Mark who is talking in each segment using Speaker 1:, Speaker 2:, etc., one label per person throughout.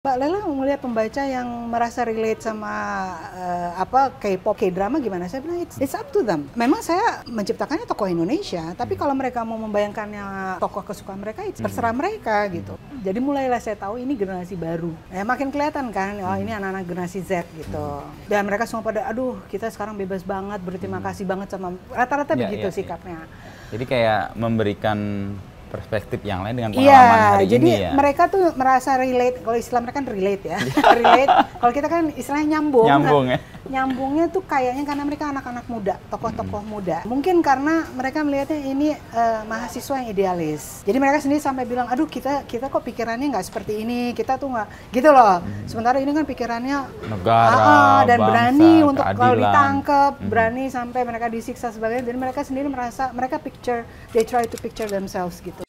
Speaker 1: Mbak Lela melihat pembaca yang merasa relate sama K-pop, K-drama gimana? Saya bilang it's up to them. Memang saya menciptakannya tokoh Indonesia, tapi kalau mereka mau membayangkannya tokoh kesukaan mereka, terserah mereka gitu. Jadi mulailah saya tahu ini generasi baru. Makin kelihatan kan, oh ini anak-anak generasi Z gitu. Dan mereka semua pada, aduh kita sekarang bebas banget, berterima kasih banget sama rata-rata begitu sikapnya.
Speaker 2: Jadi kayak memberikan perspektif yang lain dengan pengalaman hari
Speaker 1: jadi
Speaker 2: ini ya.
Speaker 1: Mereka tuh merasa relate, kalau istilah mereka kan relate ya. Relate, kalau kita kan istilahnya nyambung.
Speaker 2: Nyambung ya.
Speaker 1: Nyambungnya tuh kayaknya karena mereka anak-anak muda, tokoh-tokoh muda. Mungkin karena mereka melihatnya ini mahasiswa yang idealis. Jadi mereka sendiri sampai bilang, aduh kita kok pikirannya nggak seperti ini, kita tuh nggak gitu loh. Sementara ini kan pikirannya
Speaker 2: negara,
Speaker 1: dan
Speaker 2: bangsa,
Speaker 1: berani untuk
Speaker 2: keadilan.
Speaker 1: kalau ditangkap, berani sampai mereka disiksa sebagainya. Jadi mereka sendiri merasa, mereka they try to picture themselves gitu.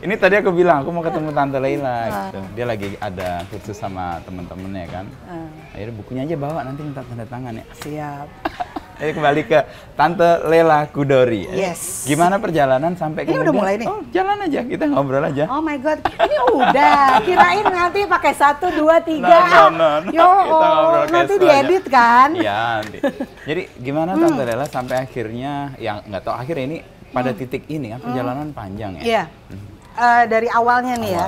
Speaker 2: Ini tadi aku bilang, aku mau ketemu Tante Leila gitu. Dia lagi ada kursus sama temen-temennya kan. Akhirnya bukunya aja bawa, nanti minta tanda tangan ya.
Speaker 1: Siap.
Speaker 2: Jadi kembali ke Tante Leila Chudori.
Speaker 1: Yes.
Speaker 2: Gimana perjalanan sampai
Speaker 1: ini
Speaker 2: kemudian?
Speaker 1: Udah mulai nih?
Speaker 2: Oh, jalan aja, kita ngobrol aja.
Speaker 1: Oh my God, ini udah. Kirain nanti pakai 1, 2, 3.
Speaker 2: No.
Speaker 1: Yo, nanti diedit kan?
Speaker 2: Iya, nanti. Jadi gimana Tante Leila sampai akhirnya, yang nggak tahu akhirnya ini pada titik ini kan perjalanan panjang ya?
Speaker 1: Iya. Dari awalnya nih ya.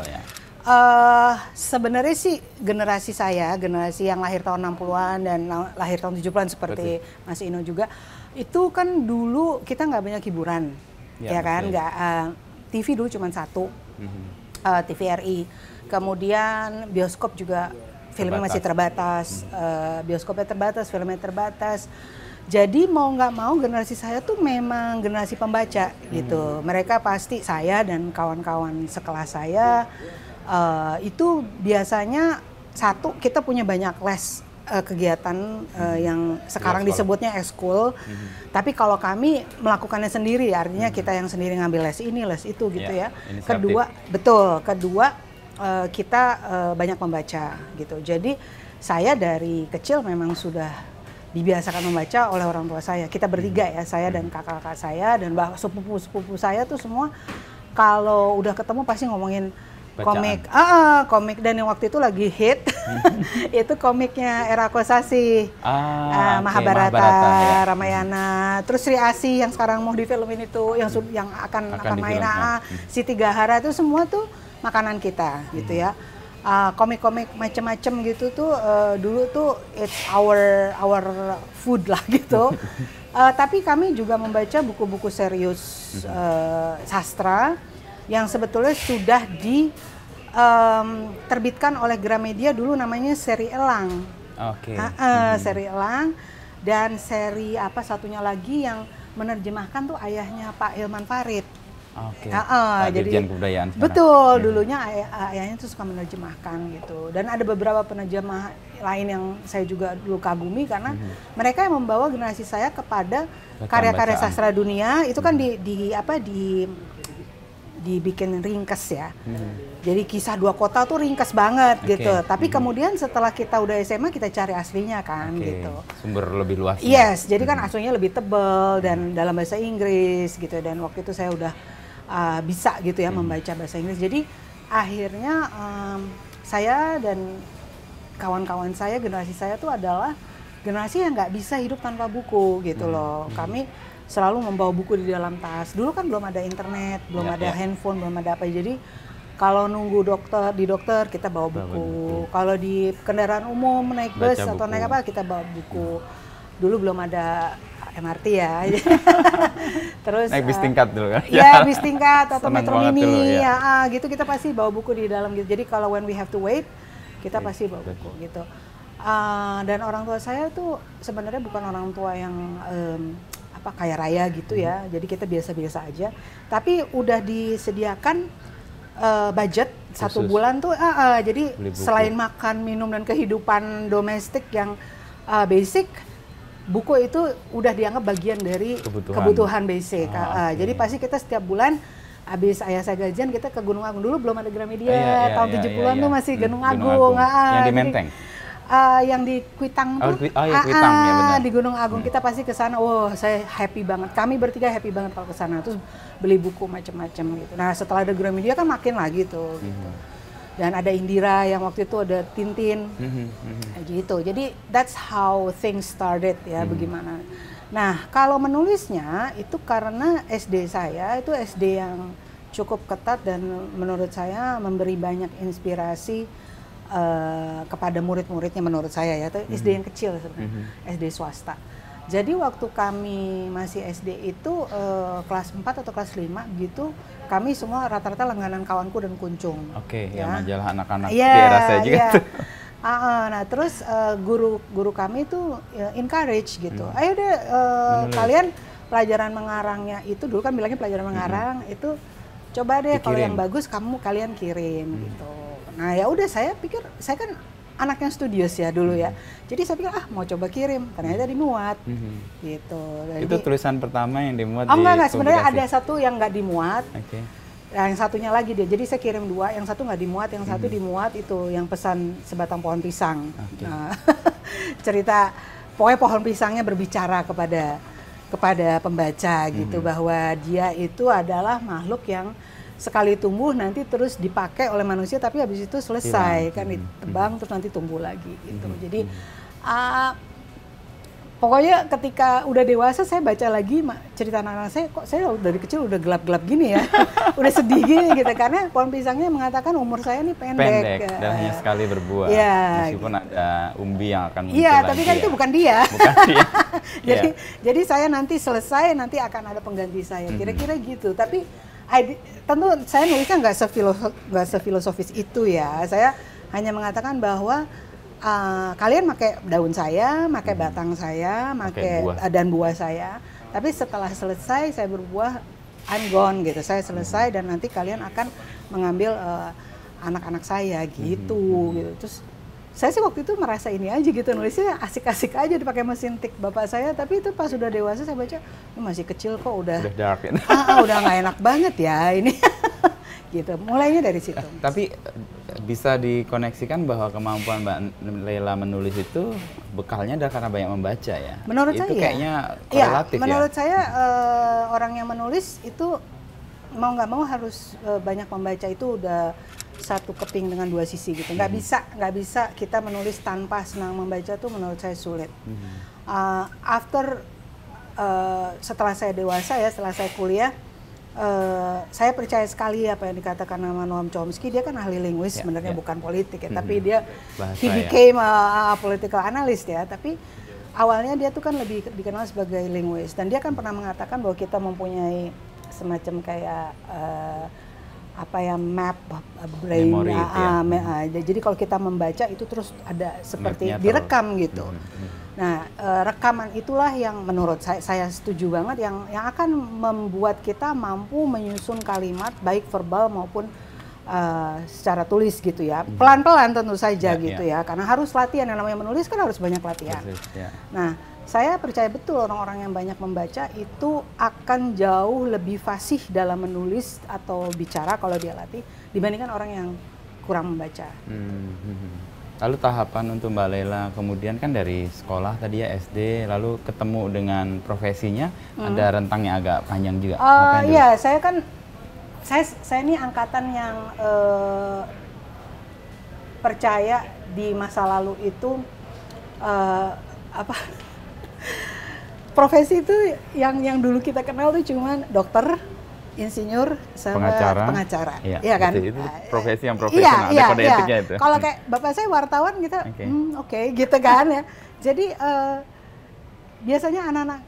Speaker 1: Sebenarnya sih generasi saya, generasi yang lahir tahun 60-an dan lahir tahun 70-an seperti Mas Ino juga, itu kan dulu kita nggak banyak hiburan, ya kan? Nggak, TV dulu cuma satu, TVRI. Kemudian bioskop juga filmnya masih terbatas, bioskopnya terbatas, filmnya terbatas. Jadi mau nggak mau generasi saya tuh memang generasi pembaca gitu. Mereka pasti, saya dan kawan-kawan sekelas saya itu biasanya satu, kita punya banyak les kegiatan yang sekarang disebutnya ekskul. Tapi kalau kami melakukannya sendiri, artinya kita yang sendiri ngambil les ini, les itu gitu ya. Kedua, kita banyak membaca gitu. Jadi saya dari kecil memang sudah dibiasakan membaca oleh orang tua saya. Kita bertiga ya, saya dan kakak-kakak saya dan sepupu-sepupu saya tuh semua kalau udah ketemu pasti ngomongin komik. Komik, dan yang waktu itu lagi hit itu komiknya Era Kosasih, Mahabharata, ya. Ramayana, terus Sri Asih yang sekarang mau difilmin itu, yang akan main Siti Gahara, itu semua tuh makanan kita gitu ya. Komik-komik macem-macem gitu tuh dulu tuh it's our food lah gitu. Tapi kami juga membaca buku-buku serius sastra yang sebetulnya sudah diterbitkan oleh Gramedia, dulu namanya seri Elang. Seri Elang, dan seri apa satunya lagi yang menerjemahkan tuh ayahnya Pak Hilman Farid. Jadi kebudayaan sekarang. Betul, dulunya ayahnya tuh suka menerjemahkan gitu. Dan ada beberapa penerjemah lain yang saya juga dulu kagumi karena mereka yang membawa generasi saya kepada karya-karya sastra dunia itu kan dibikin ringkes ya. Jadi kisah Dua Kota tuh ringkes banget gitu. Tapi kemudian setelah kita udah SMA kita cari aslinya kan gitu.
Speaker 2: Sumber lebih luas.
Speaker 1: Yes, jadi kan aslinya lebih tebal dan dalam bahasa Inggris gitu. Dan waktu itu saya udah bisa gitu ya membaca bahasa Inggris. Jadi akhirnya saya dan kawan-kawan saya, generasi saya tuh adalah generasi yang nggak bisa hidup tanpa buku gitu loh. Kami selalu membawa buku di dalam tas. Dulu kan belum ada internet, belum ada handphone, belum ada apa. Jadi kalau nunggu di dokter kita bawa buku. Kalau di kendaraan umum naik bus atau naik apa kita bawa buku. Dulu belum ada MRT ya. Terus
Speaker 2: naik bis tingkat dulu kan?
Speaker 1: Ya, bis tingkat atau metro mini gitu, kita pasti bawa buku di dalam gitu. Jadi kalau when we have to wait, kita pasti bawa buku gitu. Dan orang tua saya tuh sebenarnya bukan orang tua yang kaya raya gitu ya. Jadi kita biasa-biasa aja. Tapi udah disediakan budget khusus. 1 bulan tuh jadi selain makan, minum dan kehidupan domestik yang basic, buku itu udah dianggap bagian dari kebutuhan basic. Jadi pasti kita setiap bulan Habis ayah saya gajian kita ke Gunung Agung. Dulu belum ada Gramedia, tahun 70-an tuh masih Gunung
Speaker 2: Gunung
Speaker 1: Agung.
Speaker 2: Yang di Menteng?
Speaker 1: Yang di Kuitang tuh.
Speaker 2: Kuitang, ya benar.
Speaker 1: Di Gunung Agung kita pasti ke sana. Saya happy banget. Kami bertiga happy banget kalau ke sana. Terus beli buku macam-macam gitu. Nah, setelah ada Gramedia kan makin lagi tuh gitu. Dan ada Indira yang waktu itu ada Tintin. Gitu. Jadi that's how things started ya, bagaimana. Nah, kalau menulisnya itu karena SD saya itu SD yang cukup ketat dan menurut saya memberi banyak inspirasi kepada murid-muridnya menurut saya ya. Itu SD yang kecil sebenarnya, SD swasta. Jadi waktu kami masih SD itu kelas 4 atau kelas 5 gitu, kami semua rata-rata langganan Kawanku dan Kuncung.
Speaker 2: Oke, ya majalah anak-anak di era saya juga tuh.
Speaker 1: Nah terus guru kami tuh encourage gitu, ayo deh kalian pelajaran mengarangnya itu dulu kan bilangnya pelajaran mengarang itu coba deh kalau yang bagus kalian kirim gitu. Nah ya udah saya pikir saya kan anak yang studious ya dulu ya, jadi saya pikir mau coba kirim, ternyata dimuat gitu. Jadi,
Speaker 2: itu tulisan pertama yang dimuat?
Speaker 1: Enggak sebenarnya ada satu yang nggak dimuat.
Speaker 2: Okay.
Speaker 1: Yang satunya lagi dia, jadi saya kirim 2, yang satu nggak dimuat, yang satu dimuat itu yang pesan sebatang pohon pisang. Okay. Nah, cerita pokoknya pohon pisangnya berbicara kepada pembaca gitu bahwa dia itu adalah makhluk yang sekali tumbuh nanti terus dipakai oleh manusia tapi habis itu selesai kan ditebang terus nanti tumbuh lagi gitu. Jadi pokoknya ketika udah dewasa saya baca lagi cerita anak-anak saya, kok saya dari kecil udah gelap-gelap gini ya, udah sedih gini gitu karena pohon pisangnya mengatakan umur saya ini pendek
Speaker 2: dan hanya sekali berbuah, meskipun ada umbi yang akan muncul lagi.
Speaker 1: Tapi kan itu bukan dia.
Speaker 2: Bukan dia.
Speaker 1: jadi saya nanti selesai nanti akan ada pengganti saya, kira-kira gitu. Tapi tentu saya nulisnya nggak sefilosofis itu ya. Saya hanya mengatakan bahwa kalian pakai daun saya, pakai batang saya, pakai dan buah saya. Tapi setelah selesai saya berbuah, I'm gone gitu. Saya selesai dan nanti kalian akan mengambil anak-anak saya gitu. Terus saya sih waktu itu merasa ini aja gitu, nulisnya asik-asik aja dipakai mesin tik bapak saya. Tapi itu pas sudah dewasa saya baca, masih kecil kok udah
Speaker 2: dark ya.
Speaker 1: Udah nggak enak banget ya ini. Gitu. Mulainya dari situ.
Speaker 2: Tapi bisa dikoneksikan bahwa kemampuan Mbak Leila menulis itu bekalnya adalah karena banyak membaca ya?
Speaker 1: Menurut
Speaker 2: itu
Speaker 1: saya
Speaker 2: kayaknya korelatif
Speaker 1: menurut saya orang yang menulis itu mau nggak mau harus banyak membaca, itu udah satu keping dengan 2 sisi gitu. Nggak bisa kita menulis tanpa senang membaca tuh menurut saya sulit. Setelah saya dewasa ya, setelah saya kuliah, saya percaya sekali apa yang dikatakan nama Noam Chomsky. Dia kan ahli linguis sebenarnya, bukan politik ya, tapi dia he became a political analyst ya. Tapi awalnya dia tuh kan lebih dikenal sebagai linguis, dan dia kan pernah mengatakan bahwa kita mempunyai semacam kayak map brain. Jadi kalau kita membaca itu terus ada seperti direkam gitu. Nah, rekaman itulah yang menurut saya setuju banget yang akan membuat kita mampu menyusun kalimat baik verbal maupun secara tulis gitu ya. Pelan-pelan tentu saja gitu ya. Karena harus latihan, yang namanya menulis kan harus banyak latihan. Nah, saya percaya betul orang-orang yang banyak membaca itu akan jauh lebih fasih dalam menulis atau bicara kalau dia latih dibandingkan orang yang kurang membaca.
Speaker 2: Lalu tahapan untuk Mbak Leila kemudian kan dari sekolah tadi ya SD, lalu ketemu dengan profesinya, ada rentang yang agak panjang juga.
Speaker 1: Iya, saya ini angkatan yang percaya di masa lalu itu profesi itu yang dulu kita kenal tuh cuman dokter, insinyur, sama pengacara. Iya kan?
Speaker 2: Itu profesi yang profesional, ada kode etiknya itu.
Speaker 1: Kalau kayak bapak saya wartawan kita, gitu kan ya. Jadi biasanya anak-anak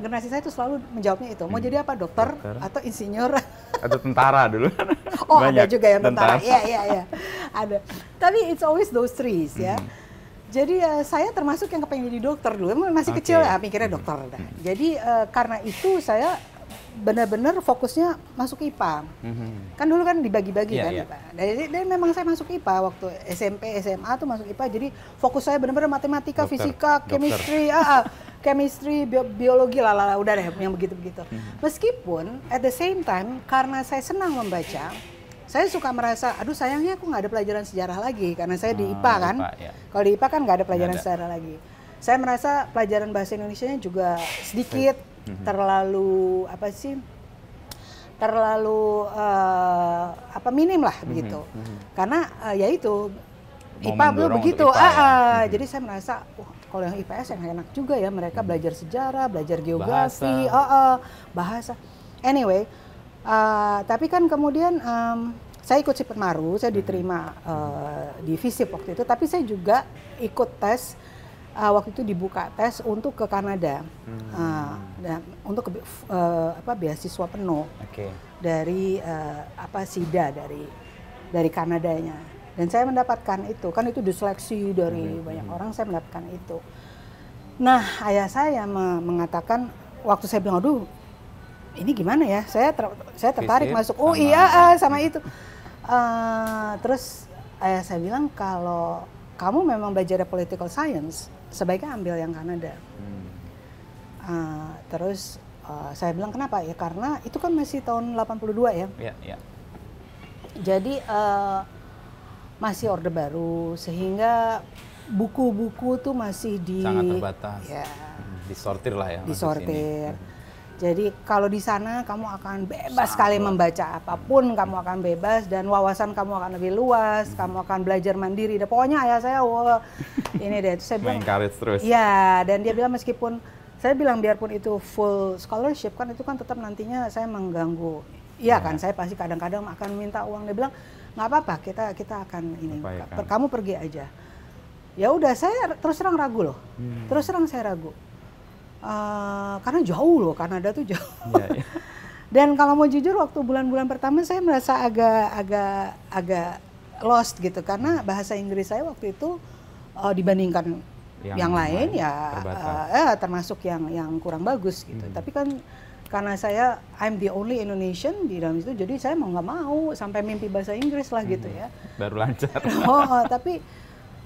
Speaker 1: generasi saya itu selalu menjawabnya itu, mau jadi apa, dokter atau insinyur
Speaker 2: atau tentara dulu.
Speaker 1: Ada juga yang tentara. Iya. Ada. Tapi it's always those three ya. Jadi saya termasuk yang kepengen jadi dokter dulu, masih kecil ya mikirnya dokter. Jadi karena itu saya benar-benar fokusnya masuk IPA. Kan dulu kan dibagi-bagi kan IPA. Dan memang saya masuk IPA waktu SMP, SMA tuh masuk IPA. Jadi fokus saya benar-benar matematika, fisika, chemistry. chemistry, biologi lah, udah deh yang begitu-begitu. Meskipun at the same time karena saya senang membaca, saya suka merasa, aduh sayangnya aku nggak ada pelajaran sejarah lagi karena saya di IPA kan.
Speaker 2: Ya.
Speaker 1: Kalau di IPA kan nggak ada pelajaran sejarah lagi. Saya merasa pelajaran bahasa Indonesianya juga sedikit, terlalu apa sih? Terlalu minim lah begitu. Karena ya itu IPA belum begitu. Jadi saya merasa, kalau yang IPS yang enak juga ya, mereka belajar sejarah, belajar geografi, bahasa. Anyway, tapi kan kemudian saya ikut Sipetmaru, saya diterima di FISIP waktu itu, tapi saya juga ikut tes. Waktu itu dibuka tes untuk ke Kanada, dan untuk beasiswa penuh dari SIDA dari Kanadanya. Dan saya mendapatkan itu, kan itu diseleksi dari banyak orang, saya mendapatkan itu. Nah, ayah saya mengatakan, waktu saya bilang, aduh, ini gimana ya? Saya tertarik masuk UI, sama itu. Terus ayah saya bilang, kalau kamu memang belajar political science, sebaiknya ambil yang Kanada. Terus saya bilang, kenapa? Ya karena itu kan masih tahun 82 ya. Jadi masih Orde Baru, sehingga buku-buku tuh masih
Speaker 2: sangat terbatas, disortir lah ya.
Speaker 1: Disortir. Jadi kalau di sana kamu akan bebas sekali membaca apapun, kamu akan bebas dan wawasan kamu akan lebih luas, kamu akan belajar mandiri. Dan pokoknya ayah saya, ini deh. Saya bilang,
Speaker 2: encourage terus.
Speaker 1: Ya, dan dia bilang meskipun saya bilang biarpun itu full scholarship kan itu kan tetap nantinya saya mengganggu. Iya kan, saya pasti kadang-kadang akan minta uang. Dia bilang nggak apa-apa, kita akan ini. Kamu pergi aja. Ya udah, saya terus terang ragu loh. Terus terang saya ragu. Karena jauh loh, Kanada tuh jauh. Dan kalau mau jujur, waktu bulan-bulan pertama saya merasa agak lost gitu, karena bahasa Inggris saya waktu itu dibandingkan yang lain ya termasuk yang kurang bagus gitu. Tapi kan karena saya I'm the only Indonesian di dalam itu, jadi saya mau nggak mau sampai mimpi bahasa Inggris lah gitu ya.
Speaker 2: Baru lancar.
Speaker 1: Tapi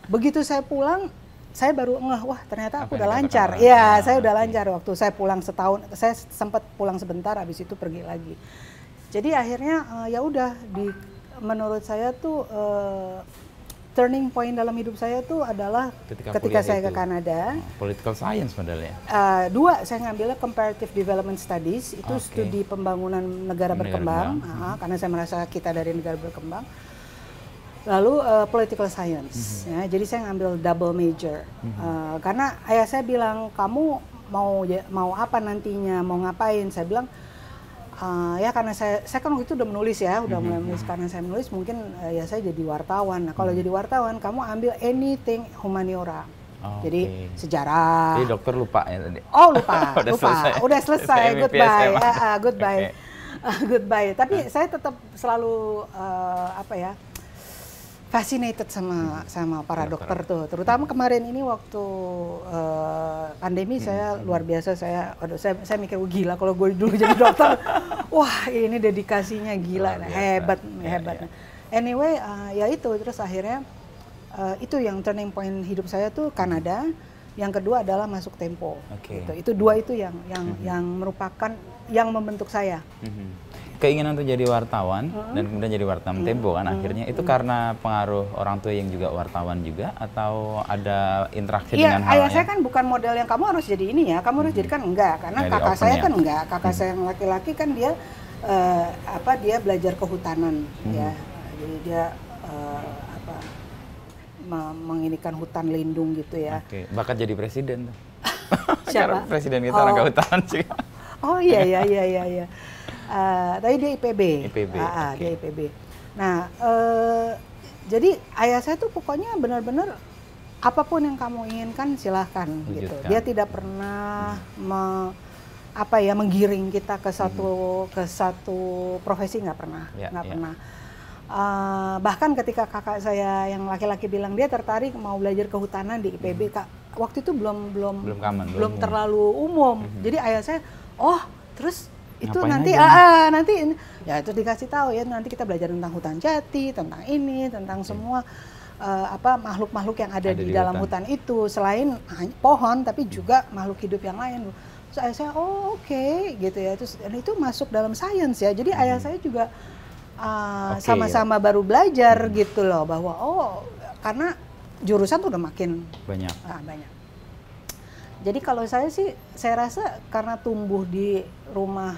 Speaker 1: begitu saya pulang, saya baru ngeh, wah ternyata aku udah lancar. Ya, saya udah lancar waktu saya pulang setahun. Saya sempat pulang sebentar, habis itu pergi lagi. Jadi akhirnya ya udah, menurut saya tuh turning point dalam hidup saya tuh adalah ketika saya ke Kanada.
Speaker 2: Political science modelnya.
Speaker 1: Dua, saya ngambilnya comparative development studies, itu studi pembangunan negara berkembang, karena saya merasa kita dari negara berkembang. Lalu political science, ya, jadi saya ngambil double major, karena ayah saya bilang, kamu mau apa nantinya, mau ngapain? Saya bilang, ya karena saya kan waktu itu udah menulis ya, udah mulai menulis, karena saya menulis mungkin ya saya jadi wartawan. Nah kalau jadi wartawan, kamu ambil anything humaniora, jadi sejarah.
Speaker 2: Jadi dokter lupa ya tadi?
Speaker 1: Oh lupa, udah selesai, goodbye, goodbye, goodbye. Tapi saya tetap selalu fascinated sama para dokter tuh, terutama kemarin ini waktu pandemi saya luar biasa, saya mikir gila kalau gue dulu jadi dokter, wah ini dedikasinya gila, hebat. Anyway, ya itu terus akhirnya itu yang turning point hidup saya tuh Kanada, yang kedua adalah masuk Tempo. Itu dua itu yang merupakan yang membentuk saya.
Speaker 2: Keinginan untuk jadi wartawan dan kemudian jadi wartawan Tempo kan akhirnya itu karena pengaruh orang tua yang juga wartawan juga, atau ada interaksi dengan hal? Iya,
Speaker 1: ayah saya kan bukan model yang kamu harus jadi ini ya, kamu harus jadi, kan enggak, karena kakak saya kan enggak, kakak saya yang laki-laki kan dia dia belajar kehutanan ya, jadi dia menginikan hutan lindung gitu ya.
Speaker 2: Bakat jadi presiden tuh.
Speaker 1: Siapa?
Speaker 2: Presiden kita orang kehutanan sih.
Speaker 1: Oh iya. Tapi dia IPB. Dia IPB. Nah, jadi ayah saya tuh pokoknya benar-benar apapun yang kamu inginkan silahkan gitu. Dia tidak pernah menggiring kita ke satu profesi, nggak pernah. Bahkan ketika kakak saya yang laki-laki bilang dia tertarik mau belajar kehutanan di IPB, waktu itu belum terlalu umum. Jadi ayah saya, terus itu nanti ya itu dikasih tahu ya, nanti kita belajar tentang hutan jati, tentang ini, tentang semua. makhluk-makhluk yang ada di dalam hutan itu, selain pohon tapi juga makhluk hidup yang lain. Terus ayah saya, oh oke, gitu ya. Terus dan itu masuk dalam sains ya. Jadi ayah saya juga sama-sama baru belajar gitu loh, bahwa karena jurusan tuh udah makin banyak. Jadi kalau saya sih, saya rasa karena tumbuh di rumah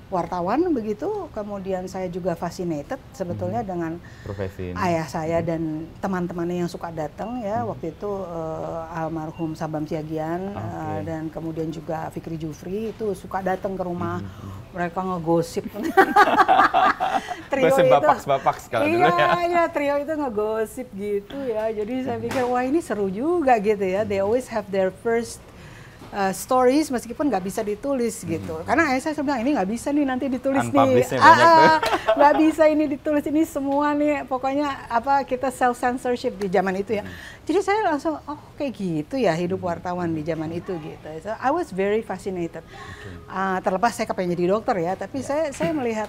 Speaker 1: wartawan begitu, kemudian saya juga fascinated sebetulnya dengan
Speaker 2: profesi ini.
Speaker 1: Ayah saya dan teman-temannya yang suka datang ya. Waktu itu almarhum Sabam Siagian dan kemudian juga Fikri Jufri itu suka datang ke rumah. Mereka ngegosip. Trio
Speaker 2: Gosip
Speaker 1: itu
Speaker 2: bapak sekali dulu ya.
Speaker 1: Iya, trio itu ngegosip gitu ya. Jadi saya pikir wah ini seru juga gitu ya. They always have their first stories meskipun nggak bisa ditulis gitu. Karena ayah saya bilang ini nggak bisa nih nanti ditulis nih. Nggak bisa ini ditulis, ini semua nih pokoknya kita self censorship di zaman itu ya. Jadi saya langsung kayak gitu ya hidup wartawan di zaman itu gitu. So I was very fascinated. Terlepas saya kepengen jadi dokter ya, tapi saya melihat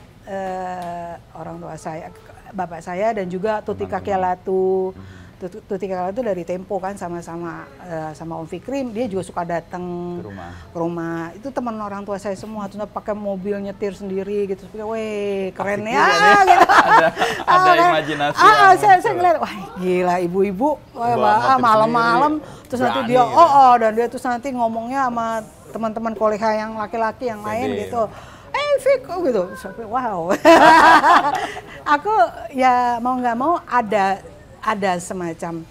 Speaker 1: orang tua saya, bapak saya dan juga Tuti Kakialatu. Tuti Kakialatu dari Tempo kan sama-sama sama Om Fikri, dia juga suka datang ke rumah. Itu teman orang tua saya semua, terus pakai mobil nyetir sendiri gitu. Weh, keren ya gitu.
Speaker 2: Ada imajinasi.
Speaker 1: Saya ngeliat, wah gila ibu-ibu, malam-malam terus nanti dia dan dia terus nanti ngomongnya sama teman-teman kolega yang laki-laki yang lain gitu. Fik gitu. Wow. Aku ya mau nggak mau ada semacam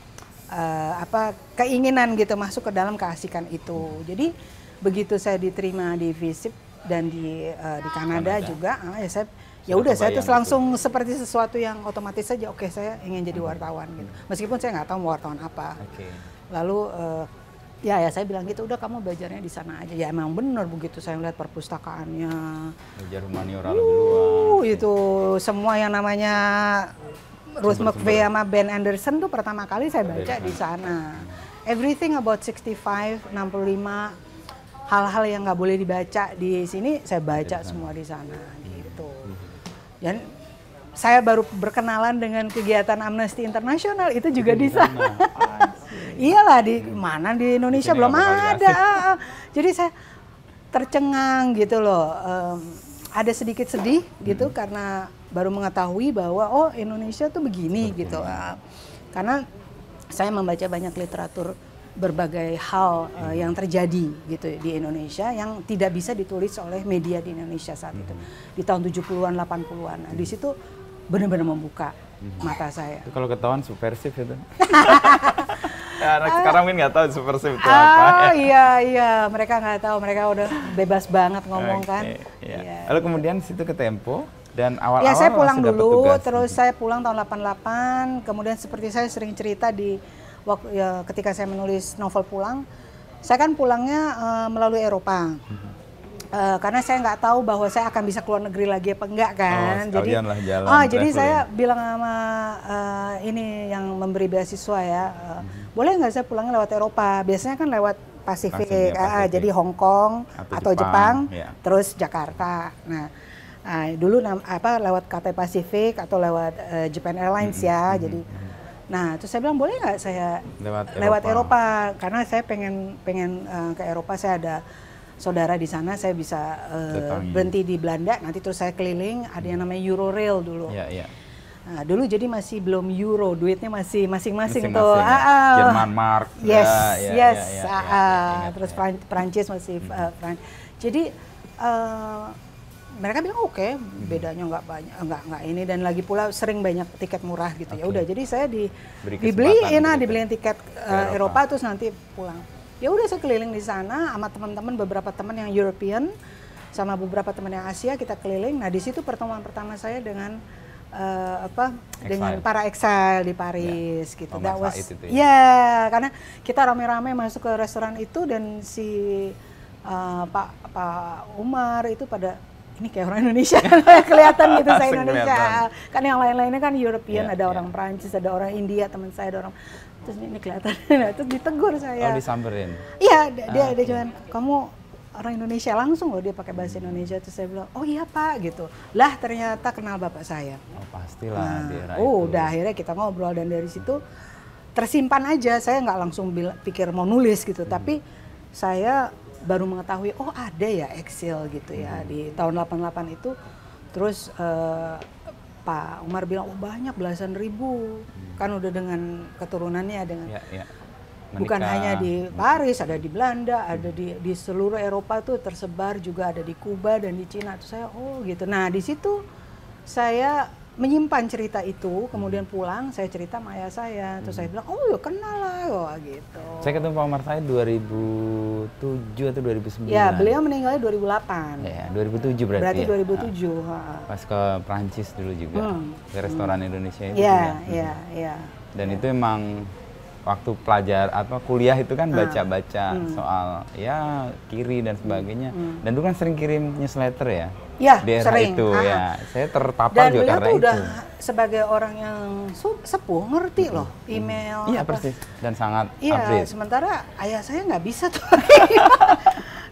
Speaker 1: keinginan gitu masuk ke dalam keasikan itu. Jadi begitu saya diterima di FISIP dan di Kanada juga, saya terus langsung seperti sesuatu yang otomatis saja. Oke, saya ingin jadi wartawan gitu. Meskipun saya nggak tahu mau wartawan apa. Lalu saya bilang gitu, udah kamu belajarnya di sana aja. Ya emang benar begitu, saya lihat perpustakaannya.
Speaker 2: Belajar humaniora lebih luas.
Speaker 1: Itu semua yang namanya Ruth McVeigh sama Ben Anderson tuh pertama kali saya baca di sana. Everything about 65, 65, hal-hal yang nggak boleh dibaca di sini saya baca semua di sana gitu. Dan saya baru berkenalan dengan kegiatan Amnesty International itu juga di sana. Iyalah di mana di Indonesia belum ada. Jadi saya tercengang gitu loh. Ada sedikit sedih gitu karena baru mengetahui bahwa Indonesia tuh begini gitu. Karena saya membaca banyak literatur berbagai hal yang terjadi gitu di Indonesia yang tidak bisa ditulis oleh media di Indonesia saat itu. Di tahun 70-an, 80-an. Nah, di situ benar-benar membuka mata saya.
Speaker 2: Itu kalau ketahuan subversif itu. Anak sekarang mungkin nggak tahu subversif itu apa.
Speaker 1: Iya, mereka nggak tahu, mereka udah bebas banget ngomong kan.
Speaker 2: Iya. Lalu kemudian situ ke Tempo dan awal-awal
Speaker 1: saya pulang dulu, terus saya pulang tahun 88. Kemudian seperti saya sering cerita di waktu ketika saya menulis novel Pulang, saya kan pulangnya melalui Eropa. Karena saya nggak tahu bahwa saya akan bisa keluar negeri lagi apa enggak kan. Jadi saya bilang sama ini yang memberi beasiswa ya, boleh nggak saya pulangnya lewat Eropa? Biasanya kan lewat Pasifik. Jadi Hong Kong atau Jepang, terus Jakarta. Nah, dulu lewat Cathay Pacific atau lewat Japan Airlines ya. Jadi, nah terus saya bilang boleh nggak saya lewat Eropa? Karena saya pengen ke Eropa, saya ada saudara di sana, saya bisa berhenti di Belanda, nanti terus saya keliling, ada yang namanya Eurorail dulu. Nah, dulu jadi masih belum euro, duitnya masih masing-masing tuh.
Speaker 2: Jerman mark.
Speaker 1: Yes. Terus Prancis masih Jadi mereka bilang oke, bedanya nggak banyak, nggak ini, dan lagi pula sering banyak tiket murah gitu. Ya udah, jadi saya dibeliin tiket Eropa terus nanti pulang. Ya udah, saya keliling di sana sama teman-teman, beberapa teman yang European sama beberapa teman yang Asia, kita keliling. Nah, di situ pertemuan pertama saya dengan dengan para exile di Paris gitu. Karena kita rame-rame masuk ke restoran itu dan si Pak Umar itu pada ini kayak orang Indonesia kelihatan gitu saya Indonesia. Kan yang lain-lainnya kan European, ada orang Prancis, ada orang India, teman saya ada orang, terus ini kelihatan. Terus ditegur saya.
Speaker 2: Disamperin.
Speaker 1: Iya, dia cuman, kamu orang Indonesia, langsung loh dia pakai bahasa Indonesia. Terus saya bilang, oh iya Pak gitu. Lah ternyata kenal bapak saya.
Speaker 2: Oh pastilah di era itu.
Speaker 1: Udah akhirnya kita ngobrol, dan dari situ tersimpan aja. Saya nggak langsung pikir mau nulis gitu, tapi saya baru mengetahui, oh ada ya Excel gitu ya di tahun 88 itu. Terus Pak Umar bilang, oh banyak belasan ribu, kan udah dengan keturunannya dengan bukan hanya di Paris, ada di Belanda, ada di seluruh Eropa tuh tersebar, juga ada di Kuba dan di Cina. Tuh saya gitu. Nah di situ saya menyimpan cerita itu, kemudian pulang saya cerita sama ayah saya, terus saya bilang, oh ya kenal lah, gitu.
Speaker 2: Saya ketemu Pak Umar saya 2007 atau 2009.
Speaker 1: Ya, beliau meninggalnya 2008.
Speaker 2: Ya, 2007 berarti.
Speaker 1: Berarti
Speaker 2: ya?
Speaker 1: 2007.
Speaker 2: Pas ke Prancis dulu juga, ke restoran Indonesia itu.
Speaker 1: Iya,
Speaker 2: juga.
Speaker 1: iya, iya.
Speaker 2: Dan itu emang waktu kuliah itu kan baca-baca soal ya kiri dan sebagainya. Dan dulu kan sering kirim newsletter ya.
Speaker 1: Ya,
Speaker 2: di era
Speaker 1: sering.
Speaker 2: itu ya. Saya terpapar
Speaker 1: dan
Speaker 2: juga
Speaker 1: beliau
Speaker 2: karena
Speaker 1: tuh
Speaker 2: itu.
Speaker 1: udah sebagai orang yang sepuh ngerti loh email.
Speaker 2: Iya
Speaker 1: apa.
Speaker 2: persis, dan sangat
Speaker 1: Iya,
Speaker 2: update.
Speaker 1: sementara ayah saya nggak bisa tuh.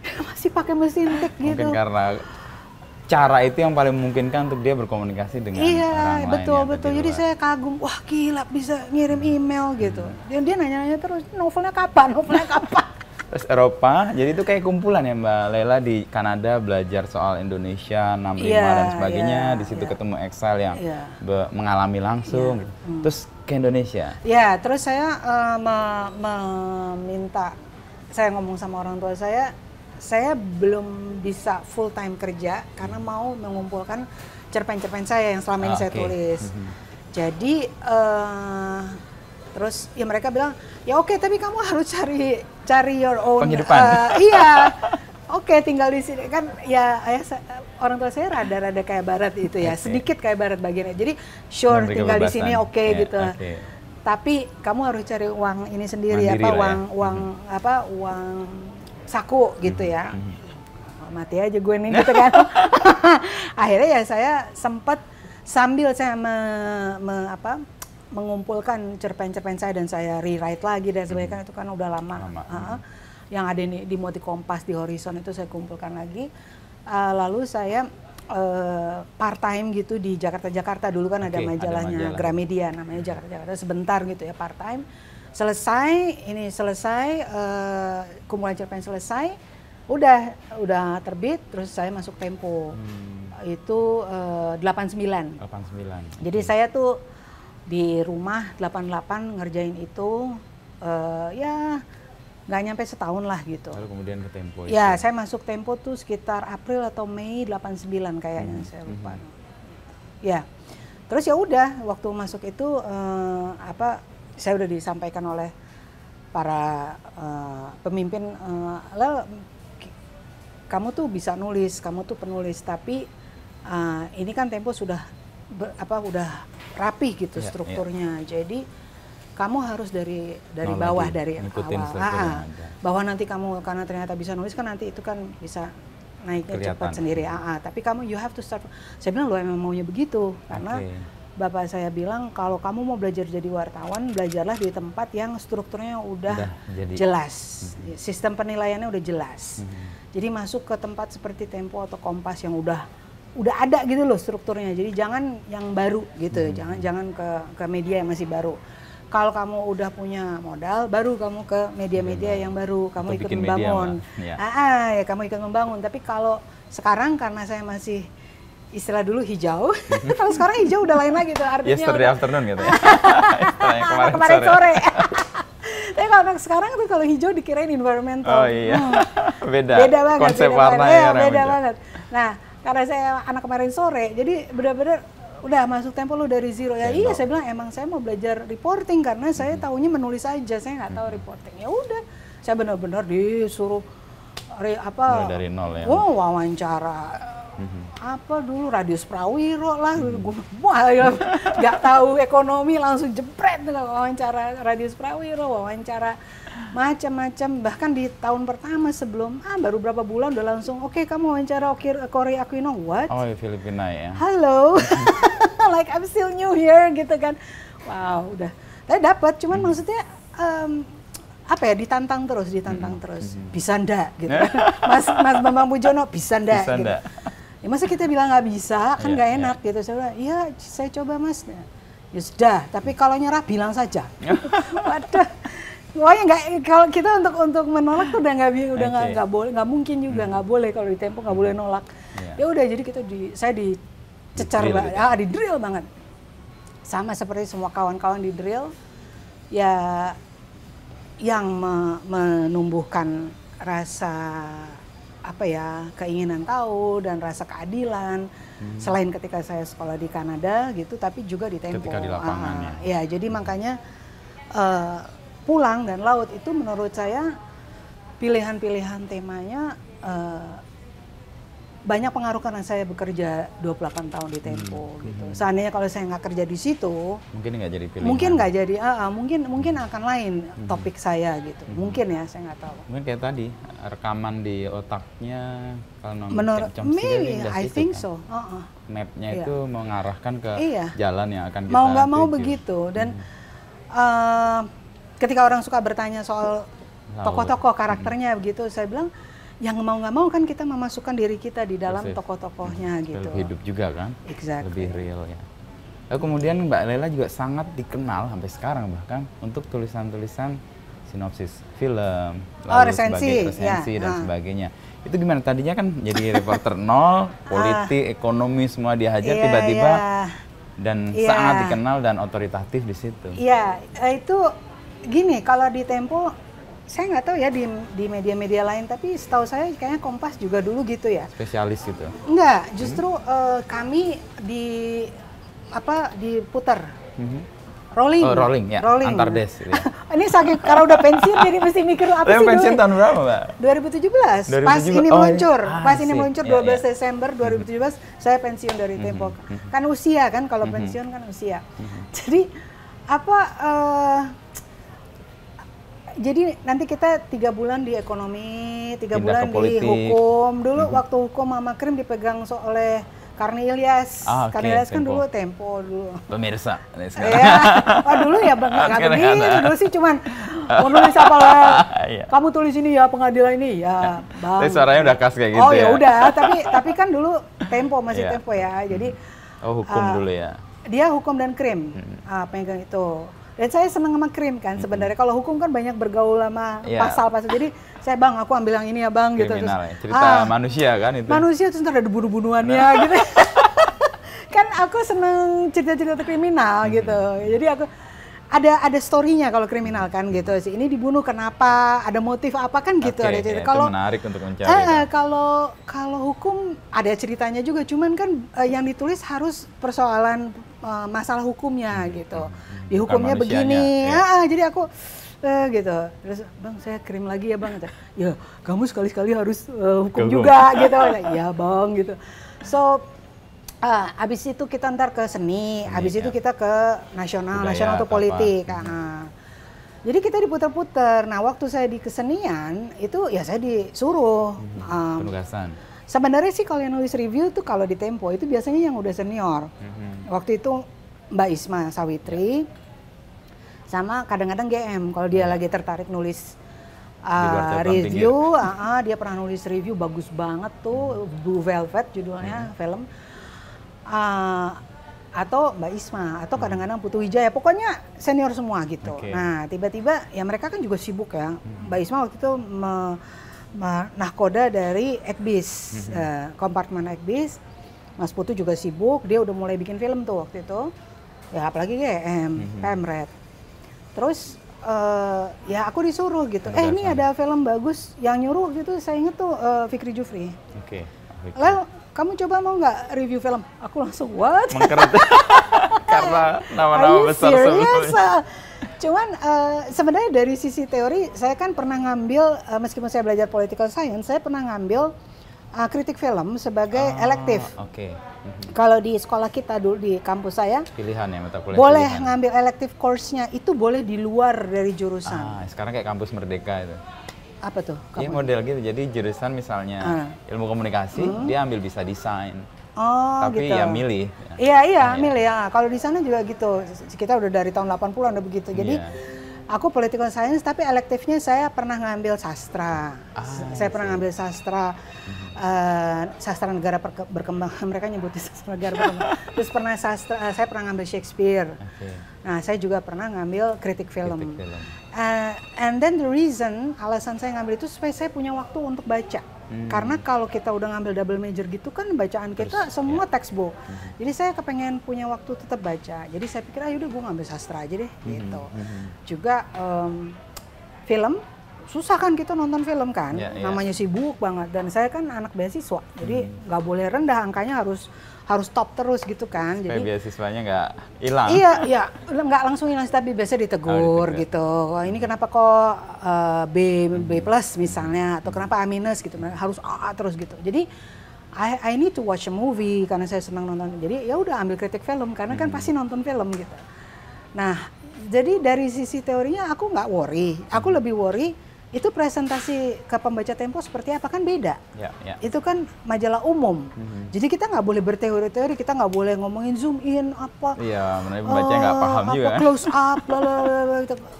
Speaker 1: Dia masih pakai mesin tik gitu.
Speaker 2: Mungkin karena cara itu yang paling memungkinkan untuk dia berkomunikasi dengan orang lain.
Speaker 1: Betul
Speaker 2: ya,
Speaker 1: betul.
Speaker 2: di
Speaker 1: Jadi
Speaker 2: luar.
Speaker 1: saya kagum, wah gila bisa ngirim email gitu. Dan dia nanya-nanya terus, novelnya kapan? Novelnya kapan?
Speaker 2: Terus Eropa, jadi itu kayak kumpulan ya Mbak Lela di Kanada belajar soal Indonesia 65 dan sebagainya. Di situ ketemu Excel yang mengalami langsung. Gitu. Terus ke Indonesia.
Speaker 1: Ya, terus saya meminta, saya ngomong sama orang tua saya belum bisa full time kerja karena mau mengumpulkan cerpen-cerpen saya yang selama ini saya tulis. Jadi terus ya mereka bilang, ya oke, tapi kamu harus cari your own
Speaker 2: penghidupan.
Speaker 1: Iya. Oke, tinggal di sini kan ya orang tua saya rada-rada kayak barat itu ya, sedikit kayak barat bagiannya. Jadi sure tinggal di sini gitu. Tapi kamu harus cari uang ini sendiri. Mandiri uang saku gitu ya. Mati aja gue nih gitu kan. Akhirnya ya saya sempat sambil saya mengumpulkan cerpen-cerpen saya dan saya rewrite lagi dan sebagainya, itu kan udah lama. Yang ada di Moti Kompas, di Horizon itu saya kumpulkan lagi. Lalu saya part time gitu di Jakarta dulu kan ada majalahnya Gramedia namanya Jakarta sebentar gitu ya, part time. Selesai kumpulan cerpen selesai, udah terbit, terus saya masuk Tempo. Itu 89. Jadi saya tuh di rumah 88 ngerjain itu ya nggak nyampe setahun lah gitu.
Speaker 2: Lalu kemudian ke Tempo.
Speaker 1: Ya, saya masuk Tempo tuh sekitar April atau Mei 89 kayaknya, saya lupa. Ya, terus ya udah waktu masuk itu saya udah disampaikan oleh para pemimpin, kamu tuh bisa nulis, kamu tuh penulis, tapi ini kan Tempo sudah udah rapih gitu strukturnya. Jadi kamu harus dari bawah, dari awal. Bahwa nanti kamu karena ternyata bisa nulis kan nanti itu kan bisa naiknya cepat sendiri. Tapi kamu you have to start. Saya bilang, lo emang maunya begitu karena bapak saya bilang kalau kamu mau belajar jadi wartawan, belajarlah di tempat yang strukturnya udah jelas. Sistem penilaiannya udah jelas. Jadi masuk ke tempat seperti Tempo atau Kompas yang udah ada gitu loh strukturnya. Jadi jangan yang baru gitu, jangan ke media yang masih baru. Kalau kamu udah punya modal, baru kamu ke media-media yang baru, kamu ikut membangun. Ya kamu ikut membangun. Tapi kalau sekarang karena saya masih istilah dulu hijau, kalau sekarang hijau udah lain lagi tuh artinya.
Speaker 2: Yesterday afternoon gitu ya.
Speaker 1: kemarin sore. Tapi kalau sekarang tuh kalau hijau dikirain environmental.
Speaker 2: Oh iya. Beda
Speaker 1: banget.
Speaker 2: Konsep warnanya
Speaker 1: beda banget. Nah, karena saya anak kemarin sore, jadi benar-benar udah masuk Tempo lu dari zero ya. Iya, saya bilang emang saya mau belajar reporting karena saya taunya menulis aja, saya nggak tahu reporting. Ya udah, saya benar-benar disuruh
Speaker 2: dari nol ya.
Speaker 1: Wawancara. Apa dulu Radius Prawiro lah, nggak tahu ekonomi langsung jepret wawancara Radius Prawiro, wawancara macam-macam. Bahkan di tahun pertama sebelum baru berapa bulan udah langsung oke, kamu wawancara Cory Aquino. What?
Speaker 2: Oh, Filipina ya.
Speaker 1: Halo. Like I'm still new here gitu kan. Wow, udah. Tapi dapat, cuman maksudnya ditantang terus. Bisa ndak gitu. Mas Bambang Pujono bisa ndak gitu. Ya, masa kita bilang nggak bisa, kan nggak enak gitu. Saya bilang, iya saya coba mas. ya sudah. Tapi kalau nyerah bilang saja. Waduh, pokoknya nggak, kalau kita untuk menolak tuh udah nggak boleh, nggak mungkin juga, nggak boleh kalau di Tempo nggak boleh nolak. Ya udah, jadi saya dicecar banget, di drill banget. Sama seperti semua kawan-kawan di drill, ya yang menumbuhkan rasa keinginan tahu dan rasa keadilan. Selain ketika saya sekolah di Kanada gitu, tapi juga di Tempo.
Speaker 2: Ketika di lapangan
Speaker 1: ya. Jadi makanya Pulang dan Laut itu menurut saya pilihan-pilihan temanya banyak pengaruh karena saya bekerja 28 tahun di Tempo gitu. Seandainya kalau saya nggak kerja di situ,
Speaker 2: mungkin nggak jadi pilihan.
Speaker 1: Mungkin nggak jadi, mungkin akan lain topik saya gitu. Mungkin ya, saya nggak tahu.
Speaker 2: Mungkin kayak tadi rekaman di otaknya kalau
Speaker 1: menurut maybe I think so.
Speaker 2: Mapnya itu mengarahkan ke jalan yang akan kita
Speaker 1: mau nggak mau begitu. Dan ketika orang suka bertanya soal tokoh-tokoh karakternya begitu, saya bilang yang mau nggak mau kan kita memasukkan diri kita di dalam tokoh-tokohnya gitu.
Speaker 2: Lebih hidup juga kan,
Speaker 1: exactly.
Speaker 2: Lebih real ya. Lalu kemudian Mbak Lela juga sangat dikenal sampai sekarang bahkan untuk tulisan-tulisan sinopsis film, lalu resensi dan sebagainya. Itu gimana? Tadinya kan jadi reporter nol, politik, ekonomi semua dihajar, tiba-tiba dan sangat dikenal dan otoritatif di situ.
Speaker 1: Iya, itu gini, kalau di Tempo saya nggak tahu ya di media-media lain, tapi setahu saya kayaknya Kompas juga dulu gitu ya.
Speaker 2: Spesialis gitu?
Speaker 1: Enggak, justru kami diputar. Rolling
Speaker 2: ya. Antar des. Gitu ya.
Speaker 1: Ini sakit karena udah pensiun jadi mesti mikir apa sih dulu.
Speaker 2: Pensiun tahun berapa, Mbak?
Speaker 1: 2017. Pas ini meluncur. Pas ini meluncur 12 Desember 2017 saya pensiun dari Tempo. Kan usia kan, kalau pensiun kan usia. Jadi jadi nanti kita 3 bulan di ekonomi, 3 bulan di hukum. Dulu waktu hukum sama krim dipegang oleh Karni Ilyas. Karni Ilyas kan dulu Tempo dulu.
Speaker 2: Pemirsa.
Speaker 1: Dulu ya nggak begitu. Dulu sih cuman nulis apa lah. Kamu tulis ini ya, pengadilan ini ya, Bang.
Speaker 2: Tapi suaranya udah khas kayak gitu ya.
Speaker 1: Oh ya udah, tapi kan dulu Tempo masih Tempo ya. Jadi
Speaker 2: hukum dulu ya.
Speaker 1: Dia hukum dan krim pegang itu. Dan saya senang sama krim kan sebenarnya. Kalau hukum kan banyak bergaul sama pasal-pasal. Jadi saya, Bang, aku ambil yang ini ya, Bang.
Speaker 2: Kriminal,
Speaker 1: gitu.
Speaker 2: Terus, cerita manusia kan itu.
Speaker 1: Manusia terus ntar ada bunuh-bunuhannya gitu. Kan aku seneng cerita-cerita kriminal gitu. Jadi aku ada story-nya kalau kriminal kan gitu sih. Ini dibunuh kenapa? Ada motif apa kan gitu. Ada cerita.
Speaker 2: Kalau menarik untuk mencari.
Speaker 1: Kalau hukum ada ceritanya juga. Cuman kan yang ditulis harus persoalan masalah hukumnya gitu. Di hukumnya begini. Jadi aku gitu. Terus, Bang, saya krim lagi ya, Bang. Ya, kamu sekali-sekali harus hukum juga gitu. Ya, Bang, gitu. So, abis itu kita ntar ke seni, abis itu kita ke nasional untuk politik. Jadi kita diputar-putar. Nah, waktu saya di kesenian itu ya saya disuruh
Speaker 2: penugasan.
Speaker 1: Sebenarnya sih kalau yang nulis review tuh kalau di Tempo itu biasanya yang udah senior. Waktu itu Mbak Isma Sawitri sama kadang-kadang GM kalau dia lagi tertarik nulis review, dia pernah nulis review bagus banget tuh, Blue Velvet judulnya film. Atau Mbak Isma, atau kadang-kadang Putu Wijaya, pokoknya senior semua gitu. Nah, tiba-tiba ya mereka kan juga sibuk ya. Mbak Isma waktu itu nahkoda dari Ekbis, kompartemen Ekbis. Mas Putu juga sibuk, dia udah mulai bikin film tuh waktu itu. Ya apalagi GM, Pemret. Terus ya aku disuruh gitu, ini ada film bagus, yang nyuruh gitu saya inget tuh Fikri Jufri. Lalu kamu coba mau nggak review film? Aku langsung what?
Speaker 2: Karena nama-nama besar sebelumnya.
Speaker 1: Cuman sebenarnya dari sisi teori saya kan pernah ngambil, meskipun saya belajar political science, saya pernah ngambil kritik film sebagai elektif. Kalau di sekolah kita dulu di kampus saya,
Speaker 2: pilihan ya, mata kuliah
Speaker 1: boleh
Speaker 2: pilihan.
Speaker 1: Ngambil elektif course-nya itu boleh di luar dari jurusan.
Speaker 2: Sekarang kayak kampus Merdeka itu.
Speaker 1: Apa tuh?
Speaker 2: Iya model gitu, jadi jurusan misalnya ilmu komunikasi, dia ambil bisa desain. Tapi
Speaker 1: gitu.
Speaker 2: Ya milih.
Speaker 1: Iya, milih ya. Kalau di sana juga gitu. Kita udah dari tahun 80-an udah begitu. Jadi aku political science tapi elektifnya saya pernah ngambil sastra. Saya pernah ngambil sastra. sastra negara berkembang, mereka nyebutnya sastra negara berkembang. Terus saya pernah ngambil Shakespeare. Nah, saya juga pernah ngambil kritik film. And then the reason, alasan saya ngambil itu supaya saya punya waktu untuk baca. Karena kalau kita udah ngambil double major gitu kan bacaan kita semua textbook. Jadi saya kepengen punya waktu tetap baca. Jadi saya pikir udah gue ngambil sastra aja deh gitu. Juga film, susah kan kita nonton film kan, namanya sibuk banget. Dan saya kan anak beasiswa, jadi nggak boleh rendah angkanya, harus top terus gitu kan.
Speaker 2: Supaya
Speaker 1: jadi
Speaker 2: beasiswanya nggak hilang.
Speaker 1: Iya, nggak langsung hilang tapi biasanya ditegur gitu. Ini kenapa kok B plus misalnya, atau kenapa A minus gitu, harus A terus gitu. Jadi I need to watch a movie karena saya senang nonton. Jadi ya udah ambil kritik film karena kan pasti nonton film gitu. Nah, jadi dari sisi teorinya aku nggak worry, aku lebih worry itu presentasi ke pembaca Tempo seperti apa, kan beda. Itu kan majalah umum. Jadi kita nggak boleh berteori-teori, kita nggak boleh ngomongin zoom in apa.
Speaker 2: Iya, pembaca nggak paham juga.
Speaker 1: Close up,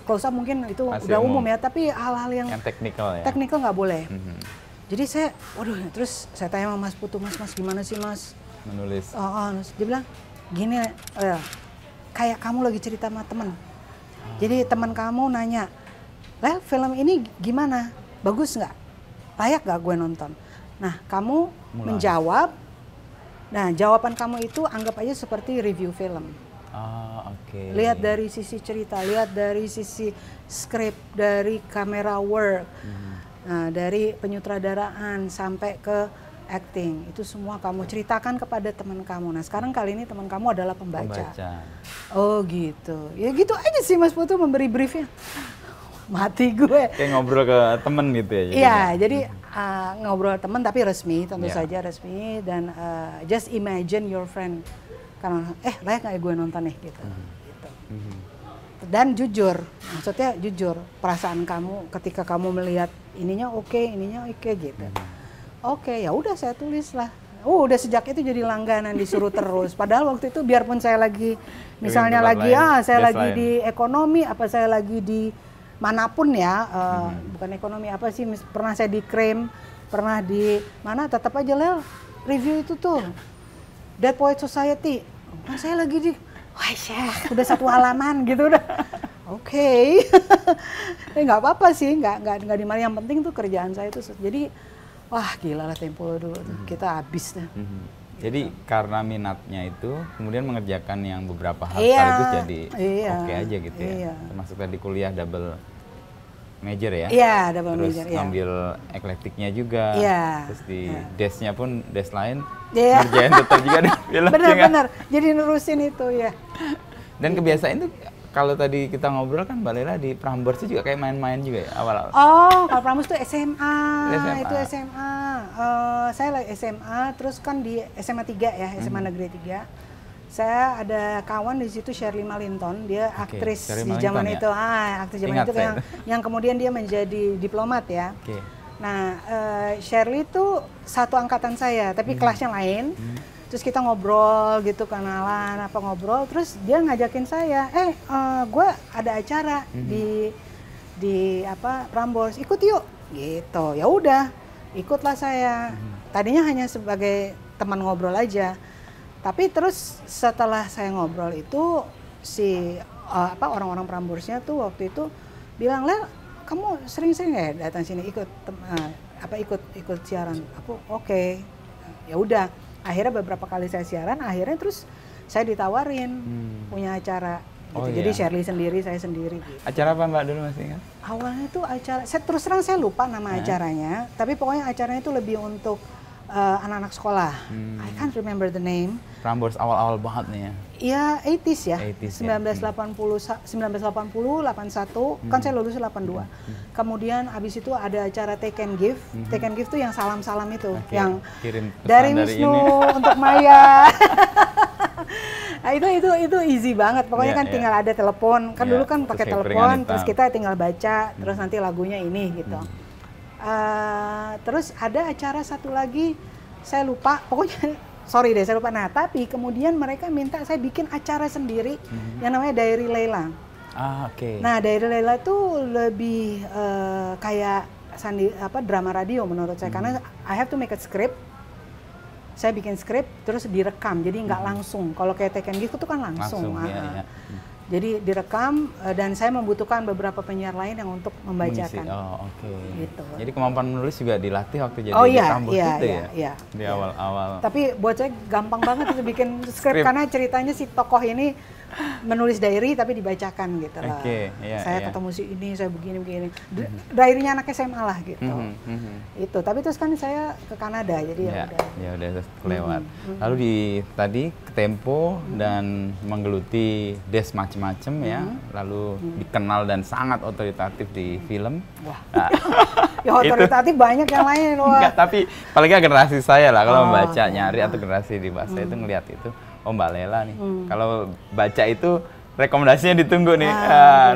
Speaker 1: close up mungkin itu masih udah umum ya, tapi hal-hal yang
Speaker 2: teknikal ya.
Speaker 1: Teknikal nggak boleh. Jadi saya, terus saya tanya sama Mas Putu, Mas gimana sih Mas?
Speaker 2: Menulis.
Speaker 1: Dia bilang, gini, kayak kamu lagi cerita sama temen. Jadi teman kamu nanya, Lel, film ini gimana? Bagus nggak? Layak nggak gue nonton? Nah, kamu menjawab. Nah, jawaban kamu itu anggap aja seperti review film. Lihat dari sisi cerita, lihat dari sisi skrip, dari kamera work, nah, dari penyutradaraan sampai ke acting. Itu semua kamu ceritakan kepada teman kamu. Nah, sekarang kali ini teman kamu adalah pembaca. Oh gitu. Ya gitu aja sih Mas Putu memberi briefnya. Mati gue.
Speaker 2: Kayak ngobrol ke temen gitu ya?
Speaker 1: Iya, jadi ngobrol temen tapi resmi, tentu saja resmi. Dan just imagine your friend. Karena, layak gak ya gue nonton nih gitu. Dan jujur, maksudnya jujur. Perasaan kamu ketika kamu melihat ininya oke, ininya oke gitu. Oke, ya udah saya tulis lah. Udah sejak itu jadi langganan, disuruh terus. Padahal waktu itu biarpun saya lagi, misalnya lagi, saya lagi di ekonomi, apa saya lagi di manapun ya, bukan ekonomi apa sih, pernah saya di Krem, pernah di mana, tetap aja Lel, review itu tuh, Dead Poet Society, saya lagi di, udah satu halaman gitu udah, oke. Nggak apa-apa sih, nggak dimana, yang penting tuh kerjaan saya itu, jadi, wah gila lah Tempo dulu, kita habis dah.
Speaker 2: Jadi karena minatnya itu, kemudian mengerjakan yang beberapa hal sekaligus jadi oke aja gitu ya. Termasuk tadi kuliah double major ya.
Speaker 1: Iya, double
Speaker 2: terus
Speaker 1: major.
Speaker 2: Terus ngambil eklektiknya juga. Terus di desnya pun des lain. Ngerjain tetap juga ada film.
Speaker 1: Benar-benar. Jadi nerusin itu ya.
Speaker 2: Dan kebiasaan itu kalau tadi kita ngobrol kan Mbak Lela di Prambors itu juga kayak main-main juga ya awal-awal.
Speaker 1: Kalau Prambors itu SMA. Itu SMA. Saya SMA, terus kan di SMA 3 ya, SMA Negeri 3. Saya ada kawan di situ, Shirley Malinton, dia aktris di zaman itu. Aktris zaman itu yang kemudian dia menjadi diplomat ya. Nah, Shirley itu satu angkatan saya, tapi kelasnya lain. Terus kita ngobrol gitu, kenalan apa ngobrol, terus dia ngajakin saya, gue ada acara di apa Prambors, ikut yuk gitu. Ya udah, ikutlah saya. Tadinya hanya sebagai teman ngobrol aja, tapi terus setelah saya ngobrol itu si orang-orang Pramborsnya tuh waktu itu bilang, Lel, kamu sering-sering ya datang sini ikut ikut siaran. Aku oke. Ya udah, akhirnya beberapa kali saya siaran, akhirnya terus saya ditawarin punya acara gitu. Jadi Shirley sendiri, saya sendiri gitu.
Speaker 2: Acara apa Mbak dulu masih ingat?
Speaker 1: Awalnya itu acara, terus terang saya lupa nama acaranya, tapi pokoknya acaranya itu lebih untuk anak-anak sekolah. I can't remember the name.
Speaker 2: Prambors awal-awal banget nih ya?
Speaker 1: Iya, 80s ya. 1980, 81, kan saya lulus 82. Kemudian abis itu ada acara Take and Give. Take and Give tuh yang salam-salam itu, yang
Speaker 2: kirim
Speaker 1: dari Wisnu untuk Maya. Nah, itu easy banget. Pokoknya kan tinggal ada telepon. Kan dulu kan pakai telepon, terus kita tinggal baca, terus nanti lagunya ini gitu. Terus ada acara satu lagi, saya lupa, pokoknya sorry deh saya lupa. Nah, tapi kemudian mereka minta saya bikin acara sendiri yang namanya Diary Leila.
Speaker 2: Nah, Diary
Speaker 1: Leila itu lebih kayak drama radio menurut saya, karena I have to make a script. Saya bikin skrip terus direkam, jadi nggak langsung. Kalau kayak Take and Give itu kan langsung.
Speaker 2: Ya.
Speaker 1: Jadi direkam dan saya membutuhkan beberapa penyiar lain yang untuk membacakan.
Speaker 2: Oh, oke.
Speaker 1: Gitu.
Speaker 2: Jadi kemampuan menulis juga dilatih waktu jadi kampus itu ya? Di awal-awal.
Speaker 1: Tapi buat saya gampang banget itu bikin skrip karena ceritanya si tokoh ini menulis diary tapi dibacakan gitu lah. Saya ketemu si ini, saya begini. Diary-nya anak SMA lah gitu. Itu. Tapi terus kan saya ke Kanada, jadi
Speaker 2: ya udah kelewat. Lalu tadi ke Tempo dan menggeluti Des macem-macem ya. Lalu dikenal dan sangat otoritatif di film.
Speaker 1: Wah. Nah, ya otoritatif banyak yang lain.
Speaker 2: Enggak, tapi paling nggak generasi saya lah kalau membaca nyari atau generasi di bahasa itu ngelihat itu. Oh Mbak Lela nih, kalau baca itu rekomendasinya ditunggu nih,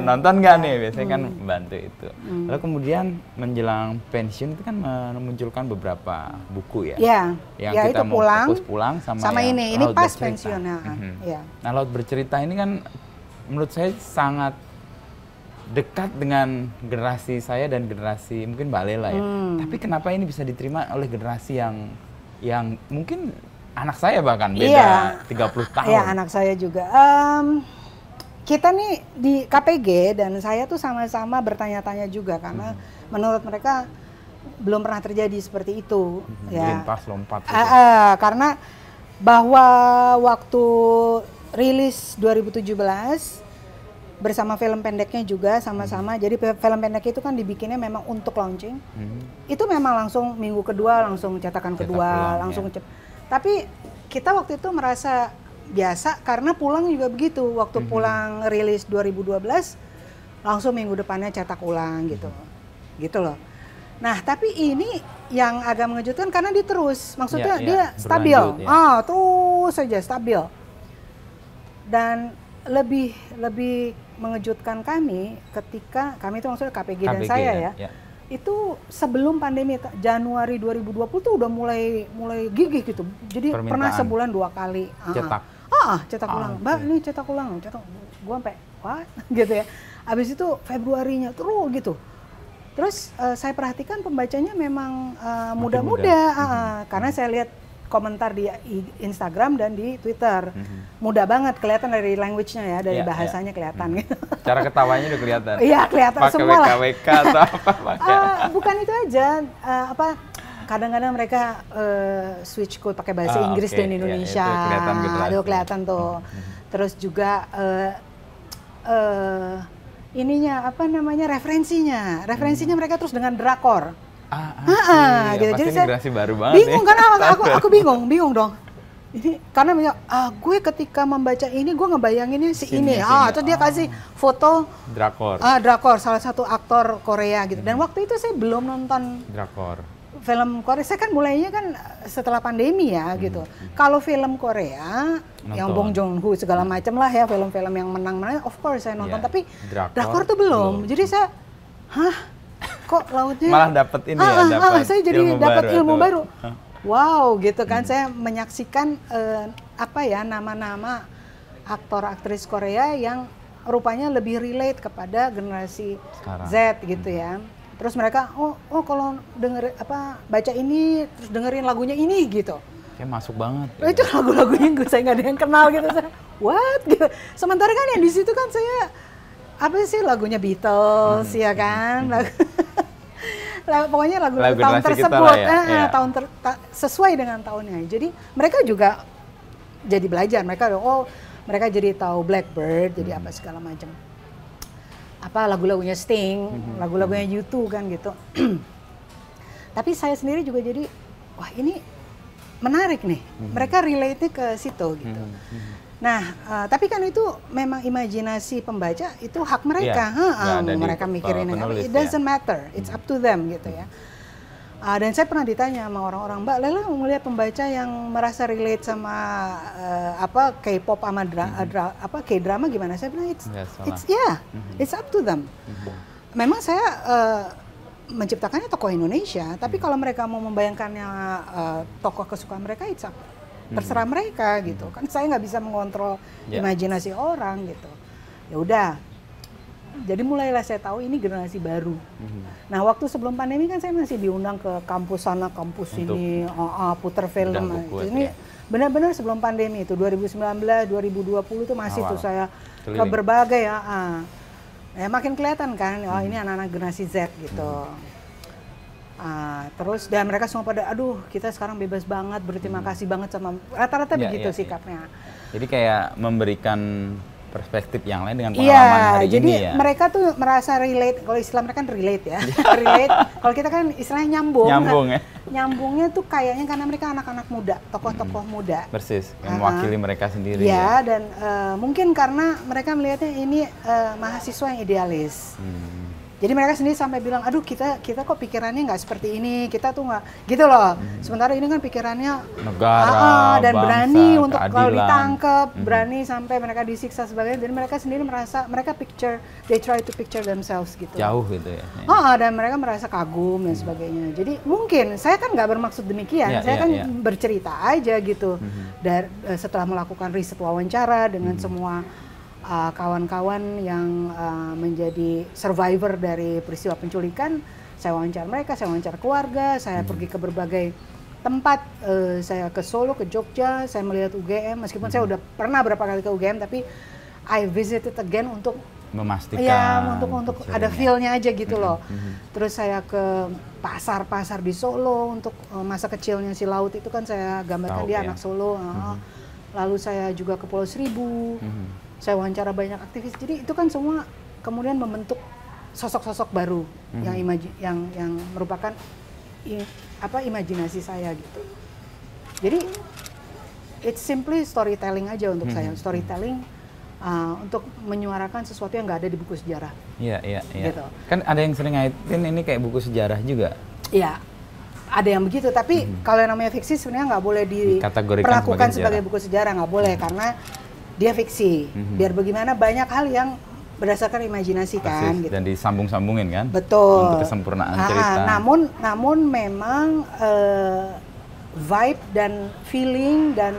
Speaker 2: nonton nggak nih, biasanya kan bantu itu. Lalu kemudian menjelang pensiun itu kan memunculkan beberapa buku ya, yang kita mau fokus pulang sama
Speaker 1: ini pas pensiun.
Speaker 2: Nah Laut Bercerita ini kan menurut saya sangat dekat dengan generasi saya dan generasi mungkin Mbak Lela ya. Tapi kenapa ini bisa diterima oleh generasi yang mungkin anak saya bahkan beda 30 tahun.
Speaker 1: Iya, anak saya juga. Kita nih di KPG dan saya tuh sama-sama bertanya-tanya juga karena menurut mereka belum pernah terjadi seperti itu.
Speaker 2: Lintas lompat.
Speaker 1: Karena bahwa waktu rilis 2017 bersama film pendeknya juga sama-sama. Jadi film pendek itu kan dibikinnya memang untuk launching. Itu memang langsung minggu kedua langsung cetakan kedua, langsung tapi kita waktu itu merasa biasa karena pulang juga begitu. Waktu pulang rilis 2012, langsung minggu depannya cetak ulang gitu. Gitu loh. Nah, tapi ini yang agak mengejutkan karena dia terus. Maksudnya dia stabil. Terus saja stabil. Dan lebih mengejutkan kami ketika kami itu maksudnya KPG dan saya ya. Itu sebelum pandemi Januari 2020 tuh udah mulai gigih gitu. Jadi pernah sebulan 2 kali cetak ulang. Mbak, ini cetak ulang. Gua sampai what gitu ya. Habis itu Februarinya terus gitu. Terus saya perhatikan pembacanya memang muda-muda karena saya lihat komentar di Instagram dan di Twitter. Mudah banget kelihatan dari language-nya ya, dari bahasanya kelihatan gitu.
Speaker 2: Cara ketawanya udah kelihatan.
Speaker 1: Iya, kelihatan semua lah.
Speaker 2: Pakai WK atau apa?
Speaker 1: Bukan itu aja, kadang-kadang mereka switch code pakai bahasa Inggris dan Indonesia. Itu kelihatan tuh. Terus juga referensinya mereka terus dengan drakor.
Speaker 2: Gitu. Jadi saya baru banget
Speaker 1: bingung kan, aku bingung dong. Ini karena gue ketika membaca ini gue ngebayanginnya si ini. Terus dia kasih foto drakor salah satu aktor Korea gitu. Dan waktu itu saya belum nonton drakor. Film Korea saya kan mulainya kan setelah pandemi ya gitu. Kalau film Korea yang Bong Joon-ho segala macam lah ya, film-film yang menang-menang of course saya nonton, tapi drakor tuh belum. Jadi saya kok lautnya
Speaker 2: malah dapat ini
Speaker 1: saya jadi dapat ilmu baru. Wow gitu kan, saya menyaksikan nama-nama aktor-aktris Korea yang rupanya lebih relate kepada generasi sekarang. Z gitu ya. Terus mereka kalau baca ini terus dengerin lagunya ini gitu.
Speaker 2: Kayak masuk banget.
Speaker 1: Itu lagu-lagunya saya nggak ada yang kenal gitu. What gitu. Sementara kan yang di situ kan saya lagunya Beatles ya kan. Pokoknya lagu tahun tersebut sesuai dengan tahunnya. Jadi mereka juga jadi belajar. Mereka jadi tahu Blackbird, jadi apa segala macam. Lagu-lagunya Sting, lagu-lagunya U2 kan gitu. Tapi saya sendiri juga jadi wah ini menarik nih. Mereka relate-nya ke situ gitu. Nah, tapi kan itu memang imajinasi pembaca, itu hak mereka. Mereka mikirin it doesn't matter, it's up to them gitu ya. Dan saya pernah ditanya sama orang-orang, Mbak Lela melihat pembaca yang merasa relate sama K-pop sama K-drama gimana? Saya bilang it's up to them. Memang saya menciptakannya tokoh Indonesia, tapi kalau mereka mau membayangkannya tokoh kesukaan mereka, it's up. Terserah mereka gitu kan, saya nggak bisa mengontrol imajinasi orang gitu. Ya udah, Jadi mulailah saya tahu ini generasi baru. Nah, waktu sebelum pandemi kan saya masih diundang ke kampus sana, kampus ini, puter film. Ini benar-benar sebelum pandemi itu 2019, 2020 itu masih tuh saya ke berbagai ya makin kelihatan kan, ini anak-anak generasi Z gitu. Terus dan mereka semua pada, aduh kita sekarang bebas banget, berterima kasih banget sama rata-rata begitu sikapnya.
Speaker 2: Jadi kayak memberikan perspektif yang lain dengan pengalaman hari
Speaker 1: jadi
Speaker 2: ini ya.
Speaker 1: Mereka tuh merasa relate, kalau istilah mereka kan relate ya. Relate. Kalau kita kan istilahnya nyambung.
Speaker 2: Nyambung ya.
Speaker 1: Nyambungnya tuh kayaknya karena mereka anak-anak muda, tokoh-tokoh muda.
Speaker 2: Persis, yang mewakili mereka sendiri.
Speaker 1: Ya, dan mungkin karena mereka melihatnya ini mahasiswa yang idealis. Jadi mereka sendiri sampai bilang, aduh kita kok pikirannya nggak seperti ini, kita tuh nggak gitu loh. Sementara ini kan pikirannya
Speaker 2: negara,
Speaker 1: dan
Speaker 2: bangsa,
Speaker 1: berani untuk
Speaker 2: keadilan.
Speaker 1: kalau ditangkap, berani sampai mereka disiksa sebagainya. Jadi mereka sendiri merasa, mereka they try to picture themselves gitu.
Speaker 2: Jauh gitu ya.
Speaker 1: Dan mereka merasa kagum dan sebagainya. Jadi mungkin saya kan nggak bermaksud demikian, saya kan bercerita aja gitu. Dan setelah melakukan riset wawancara dengan semua kawan-kawan yang menjadi survivor dari peristiwa penculikan, saya wawancara mereka, saya wawancara keluarga, saya pergi ke berbagai tempat, saya ke Solo, ke Jogja, saya melihat UGM, meskipun saya udah pernah berapa kali ke UGM, tapi I visited again untuk
Speaker 2: memastikan,
Speaker 1: untuk ada feel-nya aja gitu loh. Terus saya ke pasar-pasar di Solo untuk masa kecilnya si Laut itu kan saya gambarkan dia anak Solo. Lalu saya juga ke Pulau Seribu. Saya wawancara banyak aktivis, jadi itu kan semua kemudian membentuk sosok-sosok baru yang merupakan imajinasi saya gitu. Jadi it's simply storytelling aja untuk saya, storytelling untuk menyuarakan sesuatu yang nggak ada di buku sejarah.
Speaker 2: Iya.
Speaker 1: Gitu.
Speaker 2: Kan ada yang sering ngaitin ini kayak buku sejarah juga.
Speaker 1: Iya. Ada yang begitu, tapi kalau yang namanya fiksi sebenarnya nggak boleh diperlakukan sebagai buku sejarah, nggak boleh karena dia fiksi. Biar bagaimana banyak hal yang berdasarkan imajinasi kan. Gitu.
Speaker 2: Dan disambung-sambungin kan.
Speaker 1: Betul.
Speaker 2: Untuk kesempurnaan cerita.
Speaker 1: Namun memang vibe dan feeling dan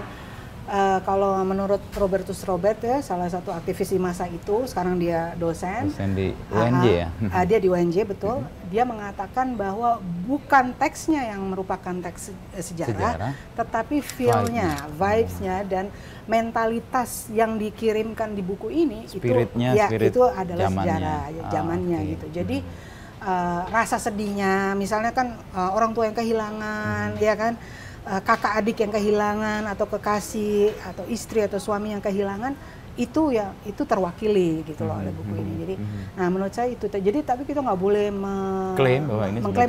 Speaker 1: kalau menurut Robertus Robert ya, salah satu aktivis di masa itu, sekarang dia dosen
Speaker 2: di UNJ ya?
Speaker 1: Dia di UNJ, betul. Dia mengatakan bahwa bukan teksnya yang merupakan teks sejarah, tetapi feel-nya, vibes-nya, dan mentalitas yang dikirimkan di buku ini, spirit itu adalah sejarah, zamannya gitu. Jadi rasa sedihnya, misalnya kan orang tua yang kehilangan, ya kan, kakak adik yang kehilangan, atau kekasih atau istri atau suami yang kehilangan, itu terwakili gitu loh oleh buku ini. Jadi nah menurut saya itu jadi, tapi kita nggak boleh mengklaim